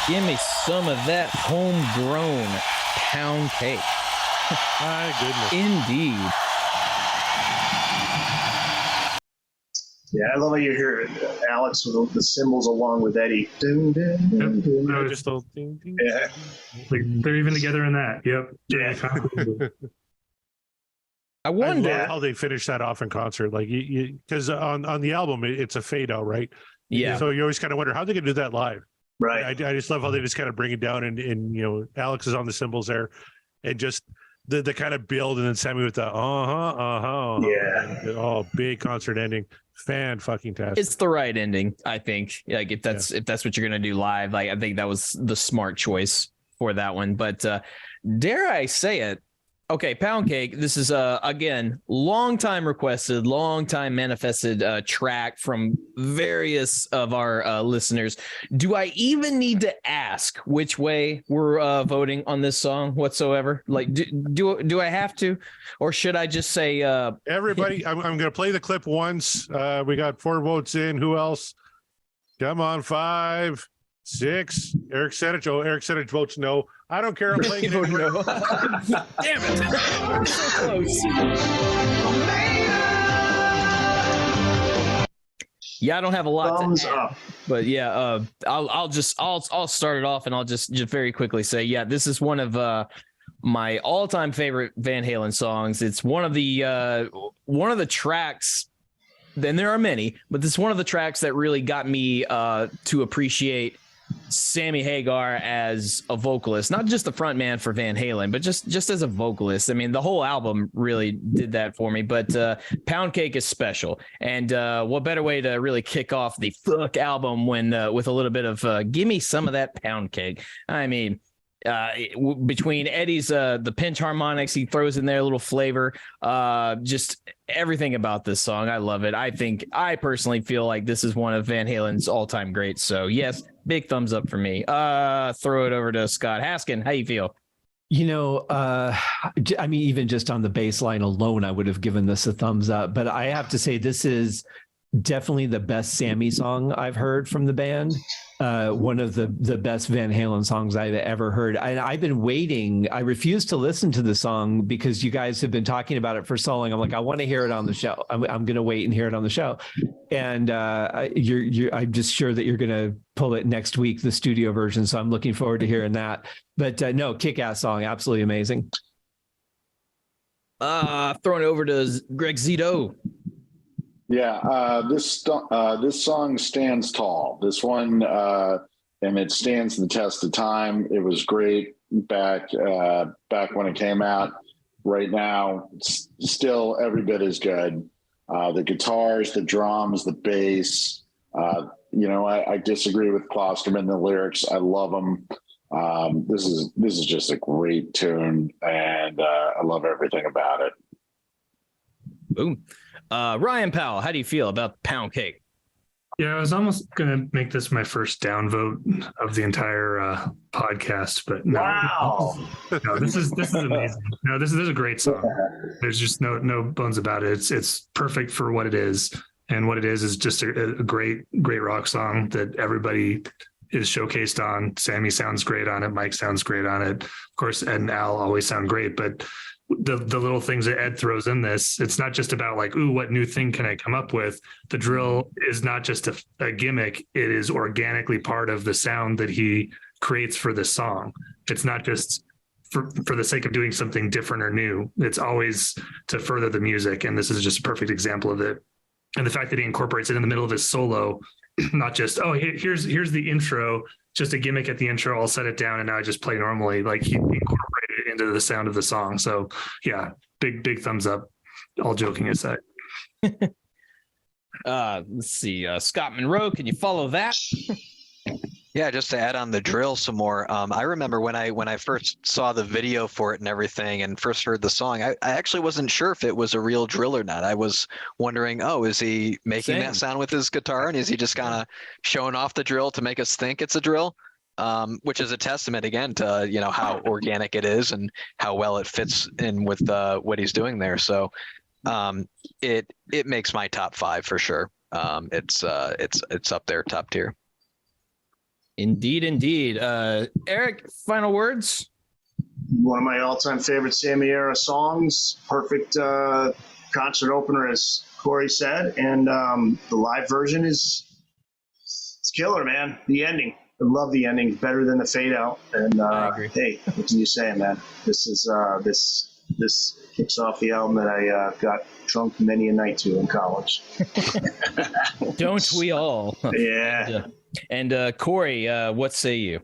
Give me some of that homegrown pound cake. My goodness. Indeed. Yeah, I love how you hear Alex with the cymbals along with Eddie. Dun, dun, dun, dun. No, Just a ding, ding. Yeah. they're even together in that. Yep. Yeah. I I wonder. love how they finish that off in concert. Because on the album, it's a fade out, right? Yeah. So you always kind of wonder how they can do that live. Right. I just love how they just kind of bring it down and Alex is on the cymbals there and just the kind of build and then Sammy with the Yeah. Oh, big concert ending. Fan-fucking-tastic. It's the right ending, I think. Like if that's what you're gonna do live, I think that was the smart choice for that one. But dare I say it? Okay, Poundcake. This is again long time requested, long time manifested track from various of our listeners. Do I even need to ask which way we're voting on this song whatsoever? Like, do I have to, or should I just say everybody? I'm going to play the clip once. We got 4 votes in. Who else? Come on, 5, 6. Eric Senich. Oh, Eric Senich votes no. I don't care. I'm playing it. no. Damn it! We're so close. Yeah, I don't have a lot Thumbs to add, up. but yeah, I'll start it off, and I'll just very quickly say, yeah, this is one of my all-time favorite Van Halen songs. It's one of the tracks. Then there are many, but this is one of the tracks that really got me to appreciate Sammy Hagar as a vocalist, not just the front man for Van Halen, but just as a vocalist. I mean, the whole album really did that for me, but Poundcake is special. And what better way to really kick off the fuck album when with a little bit of give me some of that Poundcake. I mean, between Eddie's the pinch harmonics he throws in there, a little flavor, just everything about this song, I love it. I personally feel like this is one of Van Halen's all-time greats. So yes, big thumbs up for me. Throw it over to Scott Haskin. How you feel? I mean, even just on the bass line alone, I would have given this a thumbs up, but I have to say this is definitely the best Sammy song I've heard from the band. One of the best Van Halen songs I've ever heard. I've been waiting. I refuse to listen to the song because you guys have been talking about it for so long. I'm like, I want to hear it on the show. I'm going to wait and hear it on the show. And I'm just sure that you're going to pull it next week, the studio version. So I'm looking forward to hearing that. But no, kick-ass song. Absolutely amazing. Throwing it over to Greg Zito. Yeah, this song stands tall. This one, and it stands the test of time. It was great back when it came out. Right now, it's still every bit as good. The guitars, the drums, the bass. I disagree with Klosterman. The lyrics, I love them. This is just a great tune, and I love everything about it. Boom. Ryan Powell, how do you feel about Poundcake? Yeah, I was almost going to make this my first downvote of the entire podcast, but no. Wow. No, this is amazing. No, this is a great song. There's just no bones about it. It's perfect for what it is, and what it is just a great rock song that everybody is showcased on. Sammy sounds great on it. Mike sounds great on it. Of course, Ed and Al always sound great, but the little things that Ed throws in this, it's not just about like, ooh, what new thing can I come up with? The drill is not just a gimmick. It is organically part of the sound that he creates for this song. It's not just for the sake of doing something different or new. It's always to further the music. And this is just a perfect example of it. And the fact that he incorporates it in the middle of his solo, not just, oh, here's the intro, just a gimmick at the intro, I'll set it down and now I just play normally. Like he incorporated it into the sound of the song. So yeah, big thumbs up, all joking aside. Let's see, Scott Monroe, can you follow that? Yeah, just to add on the drill some more. I remember when I first saw the video for it and everything and first heard the song, I actually wasn't sure if it was a real drill or not. I was wondering, is he making that sound with his guitar, and is he just kind of showing off the drill to make us think it's a drill? Which is a testament again to how organic it is and how well it fits in with what he's doing there. So it makes my top 5 for sure. It's up there, top tier. Indeed. Eric, final words? One of my all-time favorite Sammy era songs. Perfect concert opener, as Corey said. And the live version it's killer, man. The ending. I love the ending. Better than the fade out. And hey, what can you say, man? This is this kicks off the album that I got drunk many a night to in college. Don't we all? Yeah. And Corey, what say you?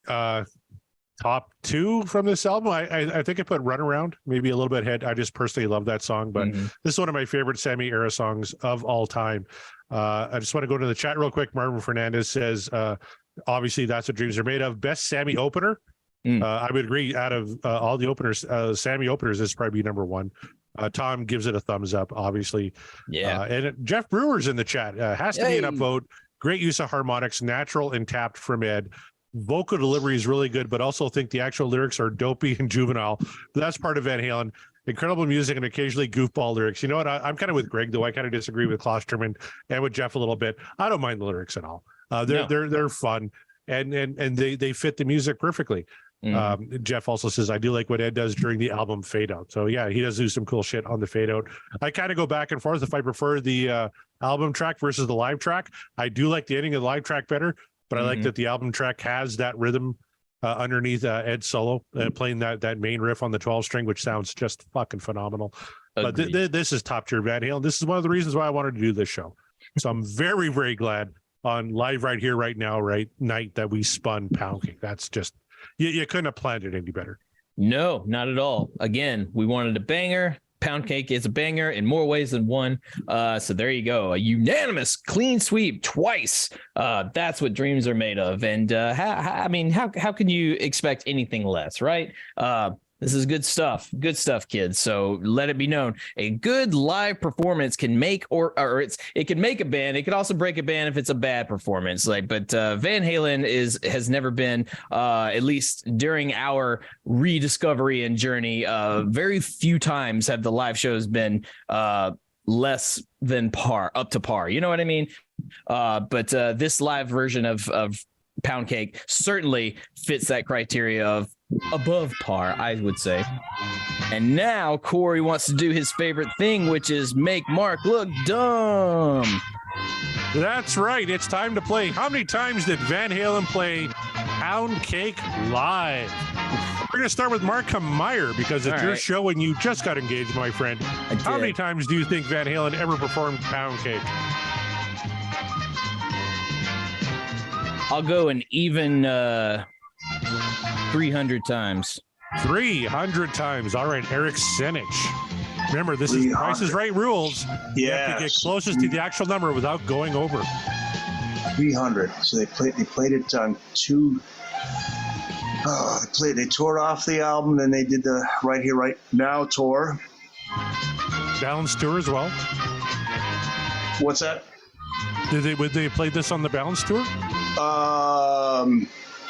Top 2 from this album. I think I put Runaround maybe a little bit ahead. I just personally love that song, but this is one of my favorite Sammy era songs of all time. I just want to go to the chat real quick. Marvin Fernandez says, obviously that's what dreams are made of. Best Sammy opener. I would agree. Out of all the openers, Sammy openers is probably number 1. Tom gives it a thumbs up, obviously. Yeah. And Jeff Brewer's in the chat. Has to be an upvote. Great use of harmonics, natural and tapped from Ed. Vocal delivery is really good, but also think the actual lyrics are dopey and juvenile. That's part of Van Halen. Incredible music and occasionally goofball lyrics. You know what? I'm kind of with Greg, though. I kind of disagree with Klosterman and with Jeff a little bit. I don't mind the lyrics at all. They're fun and they fit the music perfectly. Jeff also says, I do like what Ed does during the album fade out. So yeah, he does do some cool shit on the fade out. I kind of go back and forth if I prefer the album track versus the live track. I do like the ending of the live track better, but I like that the album track has that rhythm underneath Ed's solo, playing that main riff on the 12 string, which sounds just fucking phenomenal. Agreed. But this is top tier Van Halen. This is one of the reasons why I wanted to do this show. So I'm very, very glad on live right here, right now, right night that we spun Poundcake. That's just, you couldn't have planned it any better. No, not at all. Again, we wanted a banger. Poundcake is a banger in more ways than one. So there you go. A unanimous clean sweep twice. That's what dreams are made of. And how can you expect anything less, right? This is good stuff. Good stuff, kids. So let it be known, a good live performance can make it can make a band. It can also break a band if it's a bad performance. But Van Halen has never been, at least during our rediscovery and journey, very few times have the live shows been less than par, up to par. You know what I mean? But this live version of Poundcake certainly fits that criteria of above par, I would say. And now Corey wants to do his favorite thing, which is make Mark look dumb. That's right. It's time to play. How many times did Van Halen play Poundcake live? We're going to start with Mark Meyer because it's your show and you just got engaged, my friend. How many times do you think Van Halen ever performed Poundcake? I'll go an even 300 times. 300 times. All right, Eric Senich. Remember, this is Price is Right rules. You have to get closest to the actual number without going over. 300. So they played it on two. They tore off the album, then they did the Right Here, Right Now tour. Balance tour as well. What's that? Would they play this on the Balance tour?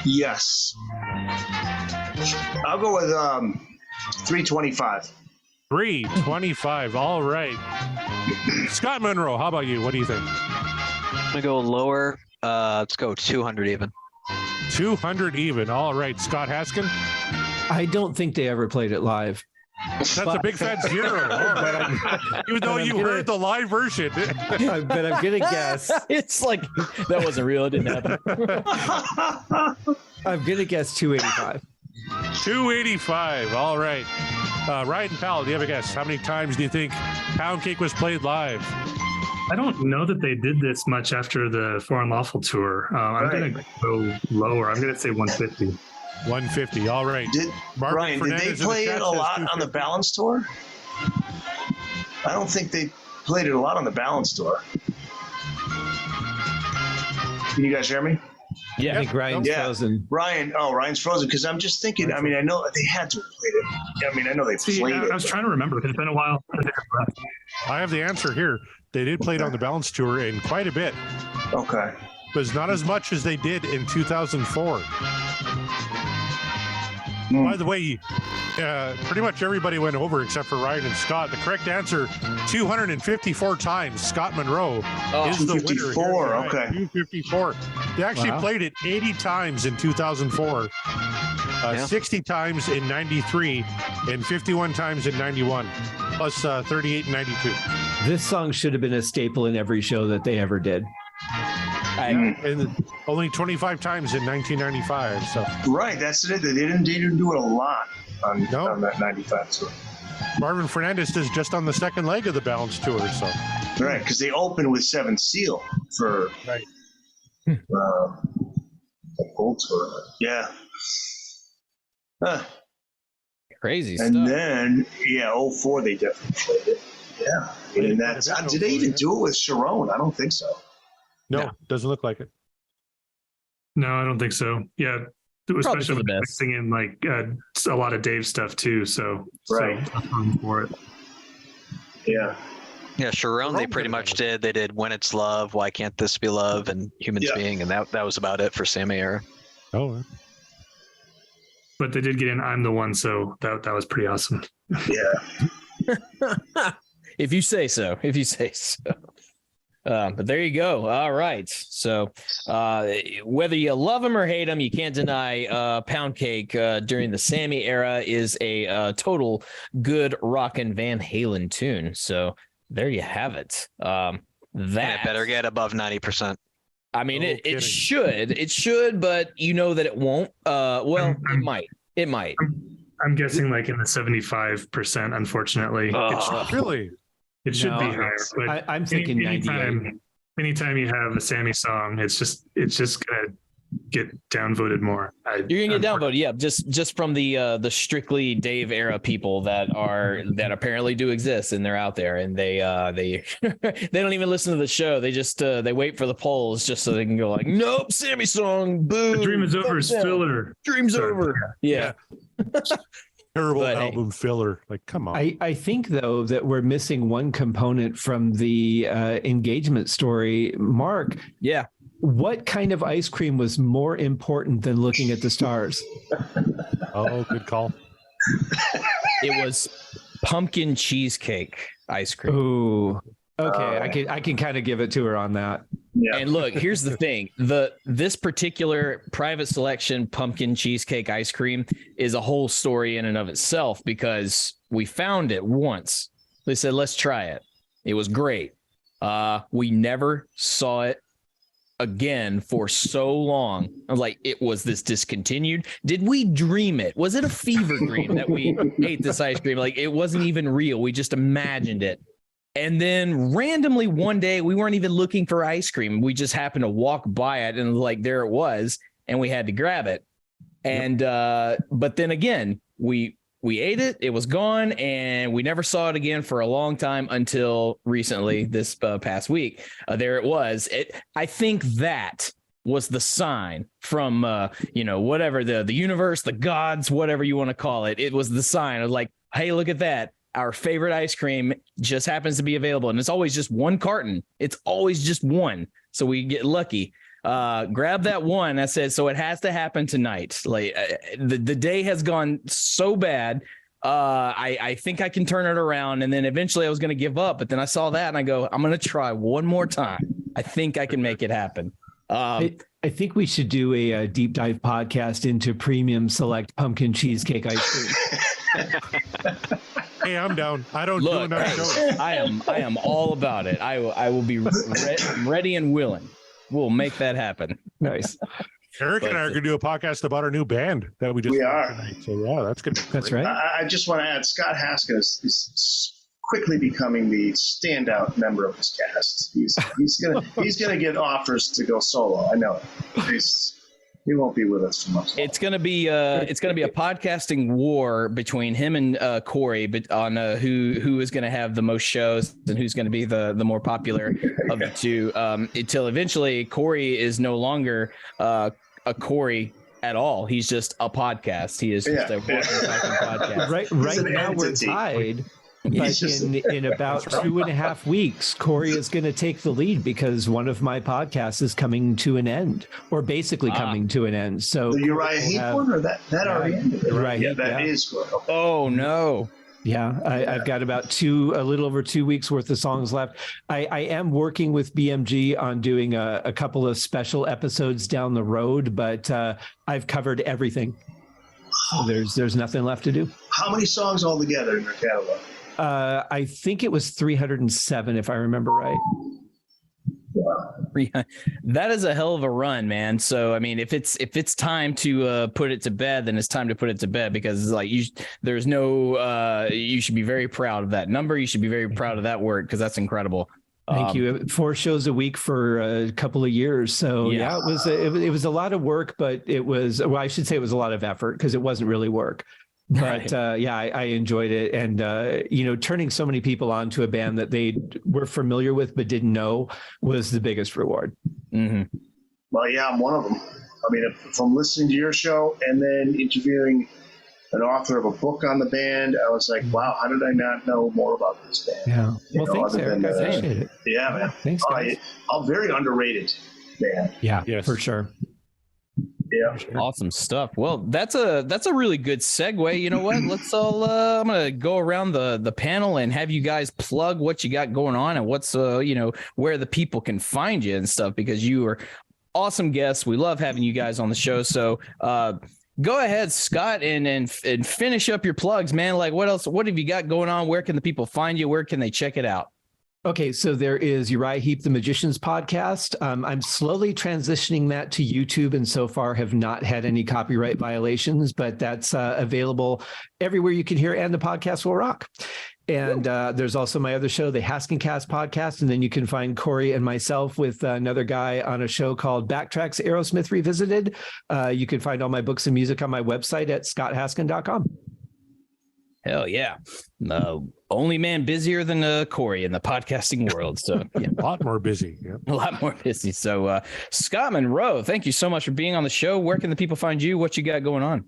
Yes. I'll go with 325. 325. All right. Scott Monroe, how about you? What do you think? I'm gonna go lower. Let's go 200 even. 200 even. All right. Scott Haskin? I don't think they ever played it live. That's a big fat zero. Even though you heard the live version. But I'm going to guess. It's like, that wasn't real. It didn't happen. I'm going to guess 285. 285. All right. Ryan Powell, do you have a guess? How many times do you think Poundcake was played live? I don't know that they did this much after the For Unlawful tour. I'm going to go lower. I'm going to say 150. 150. All right. Brian, did they play it a lot on the Balance tour? I don't think they played it a lot on the Balance tour. Can you guys hear me? Yeah, I think Ryan's frozen. Ryan's frozen because I'm just thinking. I mean, I know they had to have played it. I mean, I know they played it. I was trying to remember because it's been a while. I have the answer here. They did play it on the Balance tour in quite a bit. Okay. But not as much as they did in 2004. By the way, pretty much everybody went over except for Ryan and Scott. The correct answer, 254 times. Scott Monroe is the winner. 254, okay. 254. They actually played it 80 times in 2004, 60 times in 93, and 51 times in 91, plus 38 and 92. This song should have been a staple in every show that they ever did. And only 25 times in 1995. So right, that's it. They didn't do it a lot on that 95 tour. Marvin Fernandez is just on the second leg of the Balance tour. So right, because they opened with Seven Seal for the Gold tour. Yeah. Crazy and stuff. And then 04 they definitely played it. Yeah. And that's did they even do it with Sharon? I don't think so. No, doesn't look like it. No, I don't think so. Yeah, especially with mixing in like a lot of Dave stuff too. So for it. Yeah. Yeah, Sharon, they pretty much did. They did When It's Love, Why Can't This Be Love, and Humans Being, and that was about it for Sammy era. Oh. But they did get in I'm the One, so that was pretty awesome. Yeah. If you say so. But there you go. All right. So whether you love him or hate him, you can't deny Poundcake during the Sammy era is a total good rockin' Van Halen tune. So there you have it. And it better get above 90%. I mean, it should, but you know that it won't. Well, it might. I'm guessing like in the 75%, unfortunately. Really? It should be higher. But I'm thinking 98. Anytime you have a Sammy song, it's just gonna get downvoted more. You're gonna get downvoted, yeah. Just from the strictly Dave era people that apparently do exist, and they're out there, and they they don't even listen to the show. They just they wait for the polls just so they can go like, nope, Sammy song, boo. The Dream is Over is filler. Dream's over. Yeah. Terrible album filler. Like, come on. I think though that we're missing one component from the engagement story. Mark. Yeah. What kind of ice cream was more important than looking at the stars? Oh, good call. It was pumpkin cheesecake ice cream. Ooh. Okay, I can kind of give it to her on that. Yeah. And look, here's the thing. This particular private selection pumpkin cheesecake ice cream is a whole story in and of itself, because we found it once. They said, let's try it. It was great. We never saw it again for so long. I was like, it was this discontinued. Did we dream it? Was it a fever dream that we ate this ice cream? Like, it wasn't even real. We just imagined it. And then randomly one day, we weren't even looking for ice cream. We just happened to walk by it, and like, there it was, and we had to grab it. And but then again, we ate it. It was gone, and we never saw it again for a long time until recently, this past week. There it was. I think that was the sign from whatever the universe, the gods, whatever you want to call it. It was the sign of like, hey, look at that. Our favorite ice cream just happens to be available, and it's always just one carton. It's always just one, so we get lucky. Grab that one. I said, so it has to happen tonight. Like the day has gone so bad. I think I can turn it around, and then eventually I was going to give up, but then I saw that and I go, I'm going to try one more time. I think I can make it happen. I think we should do a deep dive podcast into premium select pumpkin cheesecake ice cream. Hey, I'm down. I don't Look, do enough shows. I am all about it. I will be ready and willing. We'll make that happen. Nice. Eric and I are going to do a podcast about our new band that we just tonight. So yeah, that's good. That's right. I just want to add, Scott Haskins is quickly becoming the standout member of this cast. He's gonna get offers to go solo. I know. He won't be with us for much longer. It's gonna be a podcasting war between him and Corey, but on who is gonna have the most shows and who's gonna be the more popular of the two. Until eventually Corey is no longer a Corey at all. He's just a podcast. He is just a walking podcast. Right now we're tied. But in about 2.5 weeks, Corey is going to take the lead because one of my podcasts is coming to an end, or basically coming to an end. So the Uriah Heep one, or that already ended. Right. Yeah, that is good. Okay. Oh no. Yeah, I've got about a little over 2 weeks worth of songs left. I am working with BMG on doing a couple of special episodes down the road, but I've covered everything. So there's nothing left to do. How many songs altogether in your catalog? I think it was 307, if I remember right. That is a hell of a run, man. So I mean, if it's time to put it to bed, then it's time to put it to bed, because it's like you should be very proud of that number. You should be very proud of that work, because that's incredible. Thank you. 4 shows a week for a couple of years. So yeah, it was a lot of work, but I should say it was a lot of effort, because it wasn't really work. But I enjoyed it. And, turning so many people onto a band that they were familiar with but didn't know was the biggest reward. Mm-hmm. Well, yeah, I'm one of them. I mean, from listening to your show and then interviewing an author of a book on the band, I was like, wow, how did I not know more about this band? Yeah. Well, thanks, Eric. I appreciate it. Yeah, man. Thanks, guys. A very underrated band. Yeah, yes. For sure. Yeah. Awesome stuff. Well, that's a really good segue. You know what? Let's all I'm gonna go around the panel and have you guys plug what you got going on and what's where the people can find you and stuff, because you are awesome guests. We love having you guys on the show. So go ahead, Scott, and finish up your plugs, man. Like, what else? What have you got going on? Where can the people find you? Where can they check it out? Okay, so there is Uriah Heep, the Magician's podcast. I'm slowly transitioning that to YouTube, and so far have not had any copyright violations, but that's available everywhere you can hear, and the podcast will rock. And there's also my other show, the Haskincast podcast, and then you can find Corey and myself with another guy on a show called Backtracks Aerosmith Revisited. You can find all my books and music on my website at scotthaskin.com. Hell yeah. Only man busier than Corey in the podcasting world. So yeah. A lot more busy. Yeah. A lot more busy. So Scott Monroe, thank you so much for being on the show. Where can the people find you? What you got going on?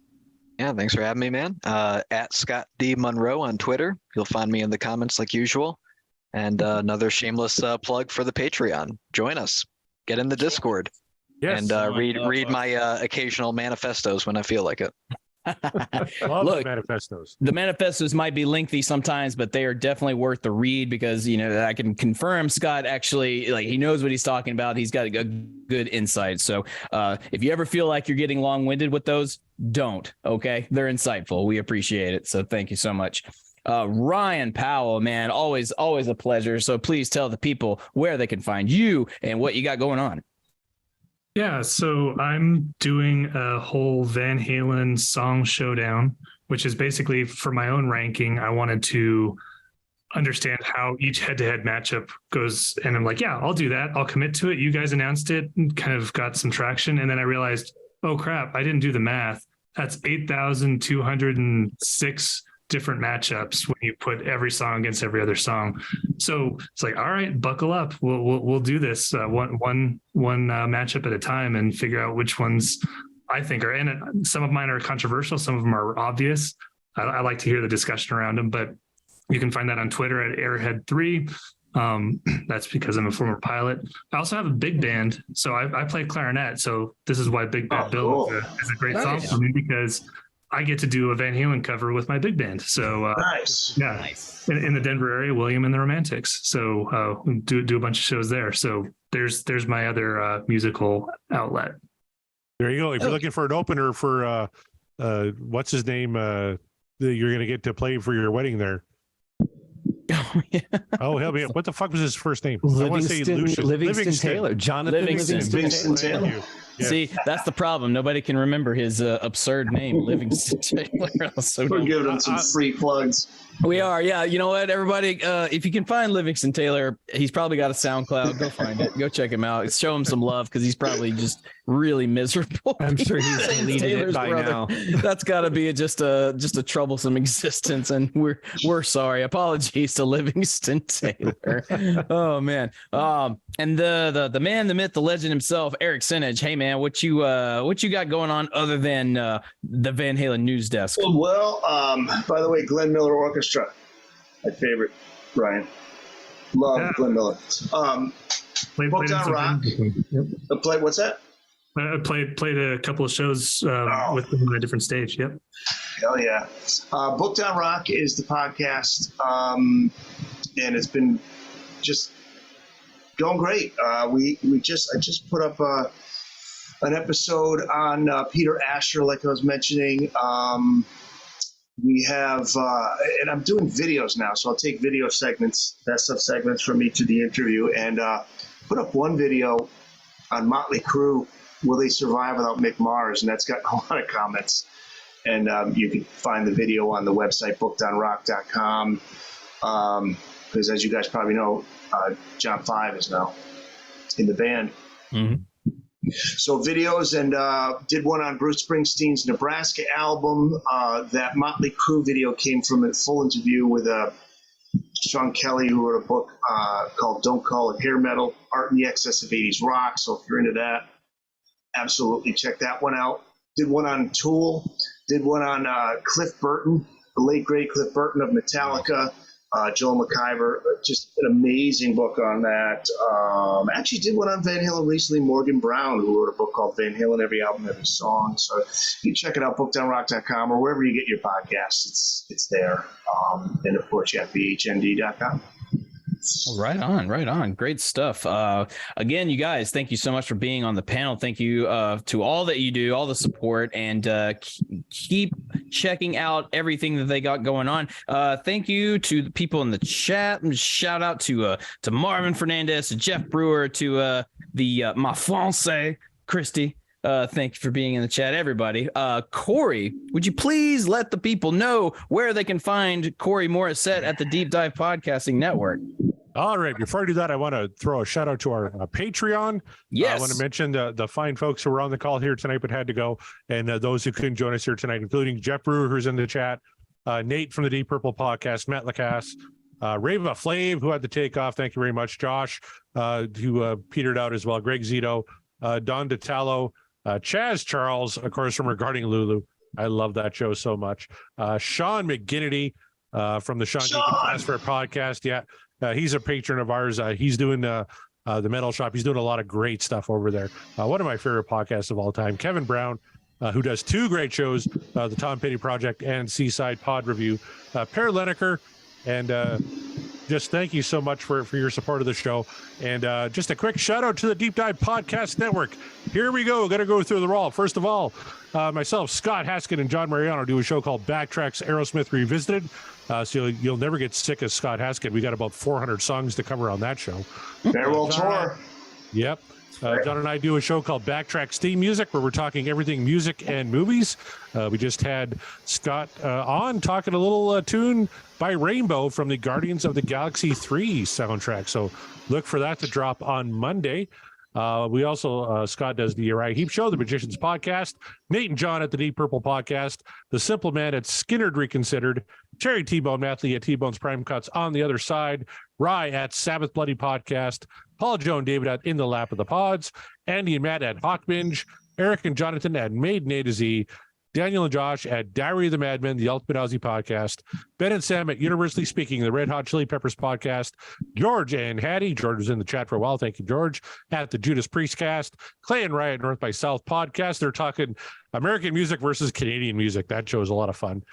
Yeah, thanks for having me, man. At Scott D. Monroe on Twitter. You'll find me in the comments like usual. And another shameless plug for the Patreon. Join us. Get in the Discord. Yes. And read my occasional manifestos when I feel like it. Look, manifestos. The manifestos might be lengthy sometimes, but they are definitely worth the read, because I can confirm Scott actually, like, he knows what he's talking about. He's got a good insight. So if you ever feel like you're getting long-winded with those, don't. Okay, they're insightful. We appreciate it. So thank you so much. Ryan Powell, man, always a pleasure. So please tell the people where they can find you and what you got going on. Yeah, so I'm doing a whole Van Halen song showdown, which is basically for my own ranking. I wanted to understand how each head-to-head matchup goes, and I'm like, yeah, I'll do that. I'll commit to it. You guys announced it and kind of got some traction, and then I realized, oh crap, I didn't do the math. That's 8,206 different matchups when you put every song against every other song. So it's like, all right, buckle up. We'll do this one matchup at a time and figure out which ones I think are in it. Some of mine are controversial. Some of them are obvious. I like to hear the discussion around them, but you can find that on Twitter at Airhead3. That's because I'm a former pilot. I also have a big band, so I play clarinet. So this is why Big Bad Bill is a great song for me, because I get to do a Van Halen cover with my big band. So nice. Yeah, nice. In the Denver area, William and the Romantics. So do a bunch of shows there. So there's my other musical outlet. There you go. If you're looking for an opener for what's his name, that you're going to get to play for your wedding there. Oh, yeah. Oh, hell yeah. What the fuck was his first name? Livingston Taylor. Jonathan Livingston Taylor. Yeah. See, that's the problem. Nobody can remember his absurd name, Livingston Taylor. We're giving him some free plugs. We are, yeah. You know what, everybody? If you can find Livingston Taylor, he's probably got a SoundCloud. Go find it. Go check him out. Show him some love, because he's probably just really miserable. I'm sure he's deleted it by now. That's got to be just a troublesome existence, and we're sorry. Apologies to Livingston Taylor. Oh man. And the man, the myth, the legend himself, Eric Sinage. Hey man, what you got going on other than the Van Halen news desk? Well, by the way, Glenn Miller Orchestra, my favorite. Ryan, love Glenn Miller. Booked on Rock. Yep. What's that? I played a couple of shows with them on a different stage. Yep. Hell yeah. Booked on Rock is the podcast, and it's been just going great. I just put up an episode on Peter Asher, like I was mentioning. We have, and I'm doing videos now, so I'll take video segments, best of segments from each of the interview, and put up one video on Motley Crue, Will They Survive Without Mick Mars? And that's got a lot of comments. And you can find the video on the website, bookedonrock.com. Because as you guys probably know, John 5 is now in the band. Mm-hmm. So videos, and did one on Bruce Springsteen's Nebraska album. That Motley Crue video came from a full interview with Sean Kelly, who wrote a book called Don't Call It Hair Metal, Art in the Excess of 80s Rock. So if you're into that, absolutely check that one out. Did one on Tool. Did one on Cliff Burton, the late, great Cliff Burton of Metallica. Joel McIver, just an amazing book on that. Actually did one on Van Halen recently, Morgan Brown, who wrote a book called Van Halen, Every Album, Every Song. So you can check it out, bookdownrock.com, or wherever you get your podcasts, it's there. And of course, you have bhnd.com. Right on. Great stuff. Again, you guys, thank you so much for being on the panel. Thank you to all that you do, all the support, and keep checking out everything that they got going on. Thank you to the people in the chat. And shout out to Marvin Fernandez, to Jeff Brewer, to the Ma Francais, Christy. Thank you for being in the chat, everybody. Corey, would you please let the people know where they can find Corey Morissette at the Deep Dive Podcasting Network? All right. Before I do that, I want to throw a shout out to our Patreon. Yes. I want to mention the fine folks who were on the call here tonight but had to go, and those who couldn't join us here tonight, including Jeff Brewer, who's in the chat, Nate from the Deep Purple Podcast, Matt Lacasse, Rava Flav, who had to take off. Thank you very much. Josh, who petered out as well. Greg Zito, Don DeTallo, Chaz Charles, of course, from Regarding Lulu. I love that show so much. Sean McGinnity from the Sean Fair podcast. Yeah. He's a patron of ours. He's doing the Metal Shop. He's doing a lot of great stuff over there. One of my favorite podcasts of all time. Kevin Brown, who does two great shows, the Tom Petty Project and Seaside Pod Review. Per Leneker, and just thank you so much for your support of the show. And just a quick shout out to the Deep Dive Podcast Network. Here we go. Got to go through the roll. First of all, myself, Scott Haskin, and John Mariano do a show called Backtracks Aerosmith Revisited. So you'll never get sick of Scott Haskin. We got about 400 songs to cover on that show. Farewell tour. Yep. John and I do a show called Backtracks Theme Music, where we're talking everything music and movies. We just had Scott on talking a little tune by Rainbow from the Guardians of the Galaxy 3 soundtrack. So look for that to drop on Monday. We also, Scott does the Uriah Heep Show, the Magicians Podcast, Nate and John at the Deep Purple Podcast, The Simple Man at Skinnerd Reconsidered, Terry T-Bone Mathley at T-Bone's Prime Cuts on the Other Side, Rye at Sabbath Bloody Podcast, Paul, Joe, and David at In the Lap of the Pods, Andy and Matt at Hawk Binge, Eric and Jonathan at Maiden A to Z, Daniel and Josh at Diary of the Madman, the Ultimate Aussie Podcast, Ben and Sam at Universally Speaking, the Red Hot Chili Peppers Podcast, George and Hattie, George was in the chat for a while, thank you, George, at the Judas Priest Cast, Clay and Ryan North by South Podcast. They're talking American music versus Canadian music. That show is a lot of fun.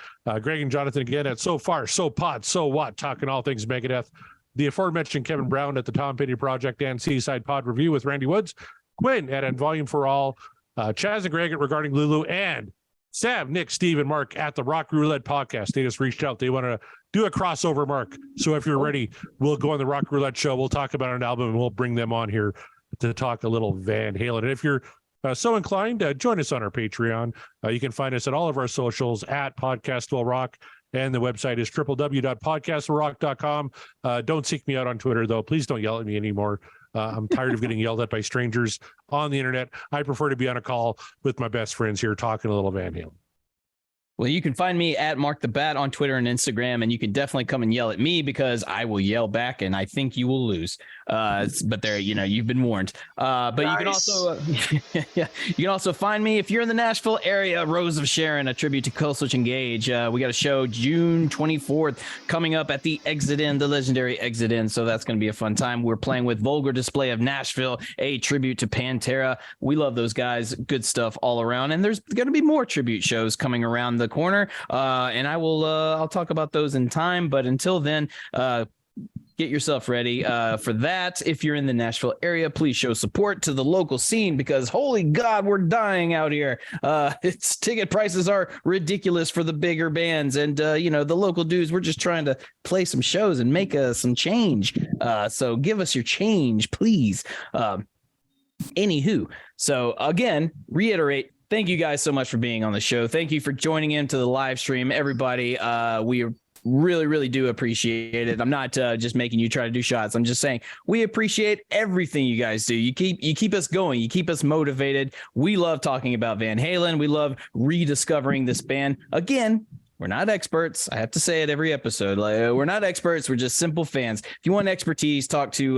Greg and Jonathan again at So Far, So Pod, So What, talking all things Megadeth. The aforementioned Kevin Brown at the Tom Petty Project and Seaside Pod Review with Randy Woods, Quinn at Volume for All, Chaz and Greg at Regarding Lulu, and Sam, Nick, Steve, and Mark at the Rock Roulette Podcast. They just reached out. They want to do a crossover, Mark. So if you're ready, we'll go on the Rock Roulette show. We'll talk about an album, and we'll bring them on here to talk a little Van Halen. And if you're so inclined, join us on our Patreon. You can find us at all of our socials at Podcast Will Rock, and the website is www.podcastwillrock.com. Don't seek me out on Twitter, though. Please don't yell at me anymore. I'm tired of getting yelled at by strangers on the internet. I prefer to be on a call with my best friends here talking a little Van Halen. Well, you can find me at Mark the Bat on Twitter and Instagram, and you can definitely come and yell at me because I will yell back, and I think you will lose. But there, you've been warned. But nice. You can also, you can also find me if you're in the Nashville area. Rose of Sharon, a tribute to Killswitch Engage. We got a show June 24th coming up at the Exit Inn, the legendary Exit Inn. So that's going to be a fun time. We're playing with Vulgar Display of Nashville, a tribute to Pantera. We love those guys. Good stuff all around. And there's going to be more tribute shows coming around the corner, and I'll talk about those in time. But until then, get yourself ready for that. If you're in the Nashville area, please show support to the local scene because holy God, we're dying out here. Its ticket prices are ridiculous for the bigger bands, and the local dudes, we're just trying to play some shows and make some change. So give us your change, please. Anywho, so again, reiterate. Thank you guys so much for being on the show. Thank you for joining in to the live stream, everybody. We really, really do appreciate it. I'm not just making you try to do shots. I'm just saying we appreciate everything you guys do. You keep us going. You keep us motivated. We love talking about Van Halen. We love rediscovering this band. Again, We're not experts. I have to say it every episode. Like, we're not experts. We're just simple fans. If you want expertise, talk to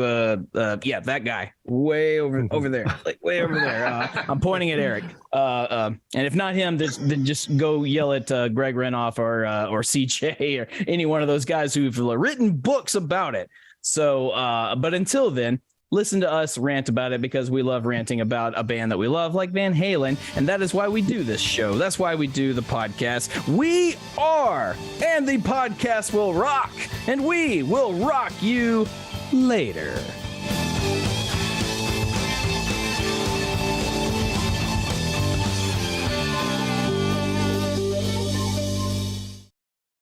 that guy way over there, like way over there. I'm pointing at Eric. And if not him, then just go yell at Greg Renoff or CJ or any one of those guys who've written books about it. So, but until then, listen to us rant about it because we love ranting about a band that we love, like Van Halen, and that is why we do this show. That's why we do the podcast. We are, and the podcast will rock, and we will rock you later.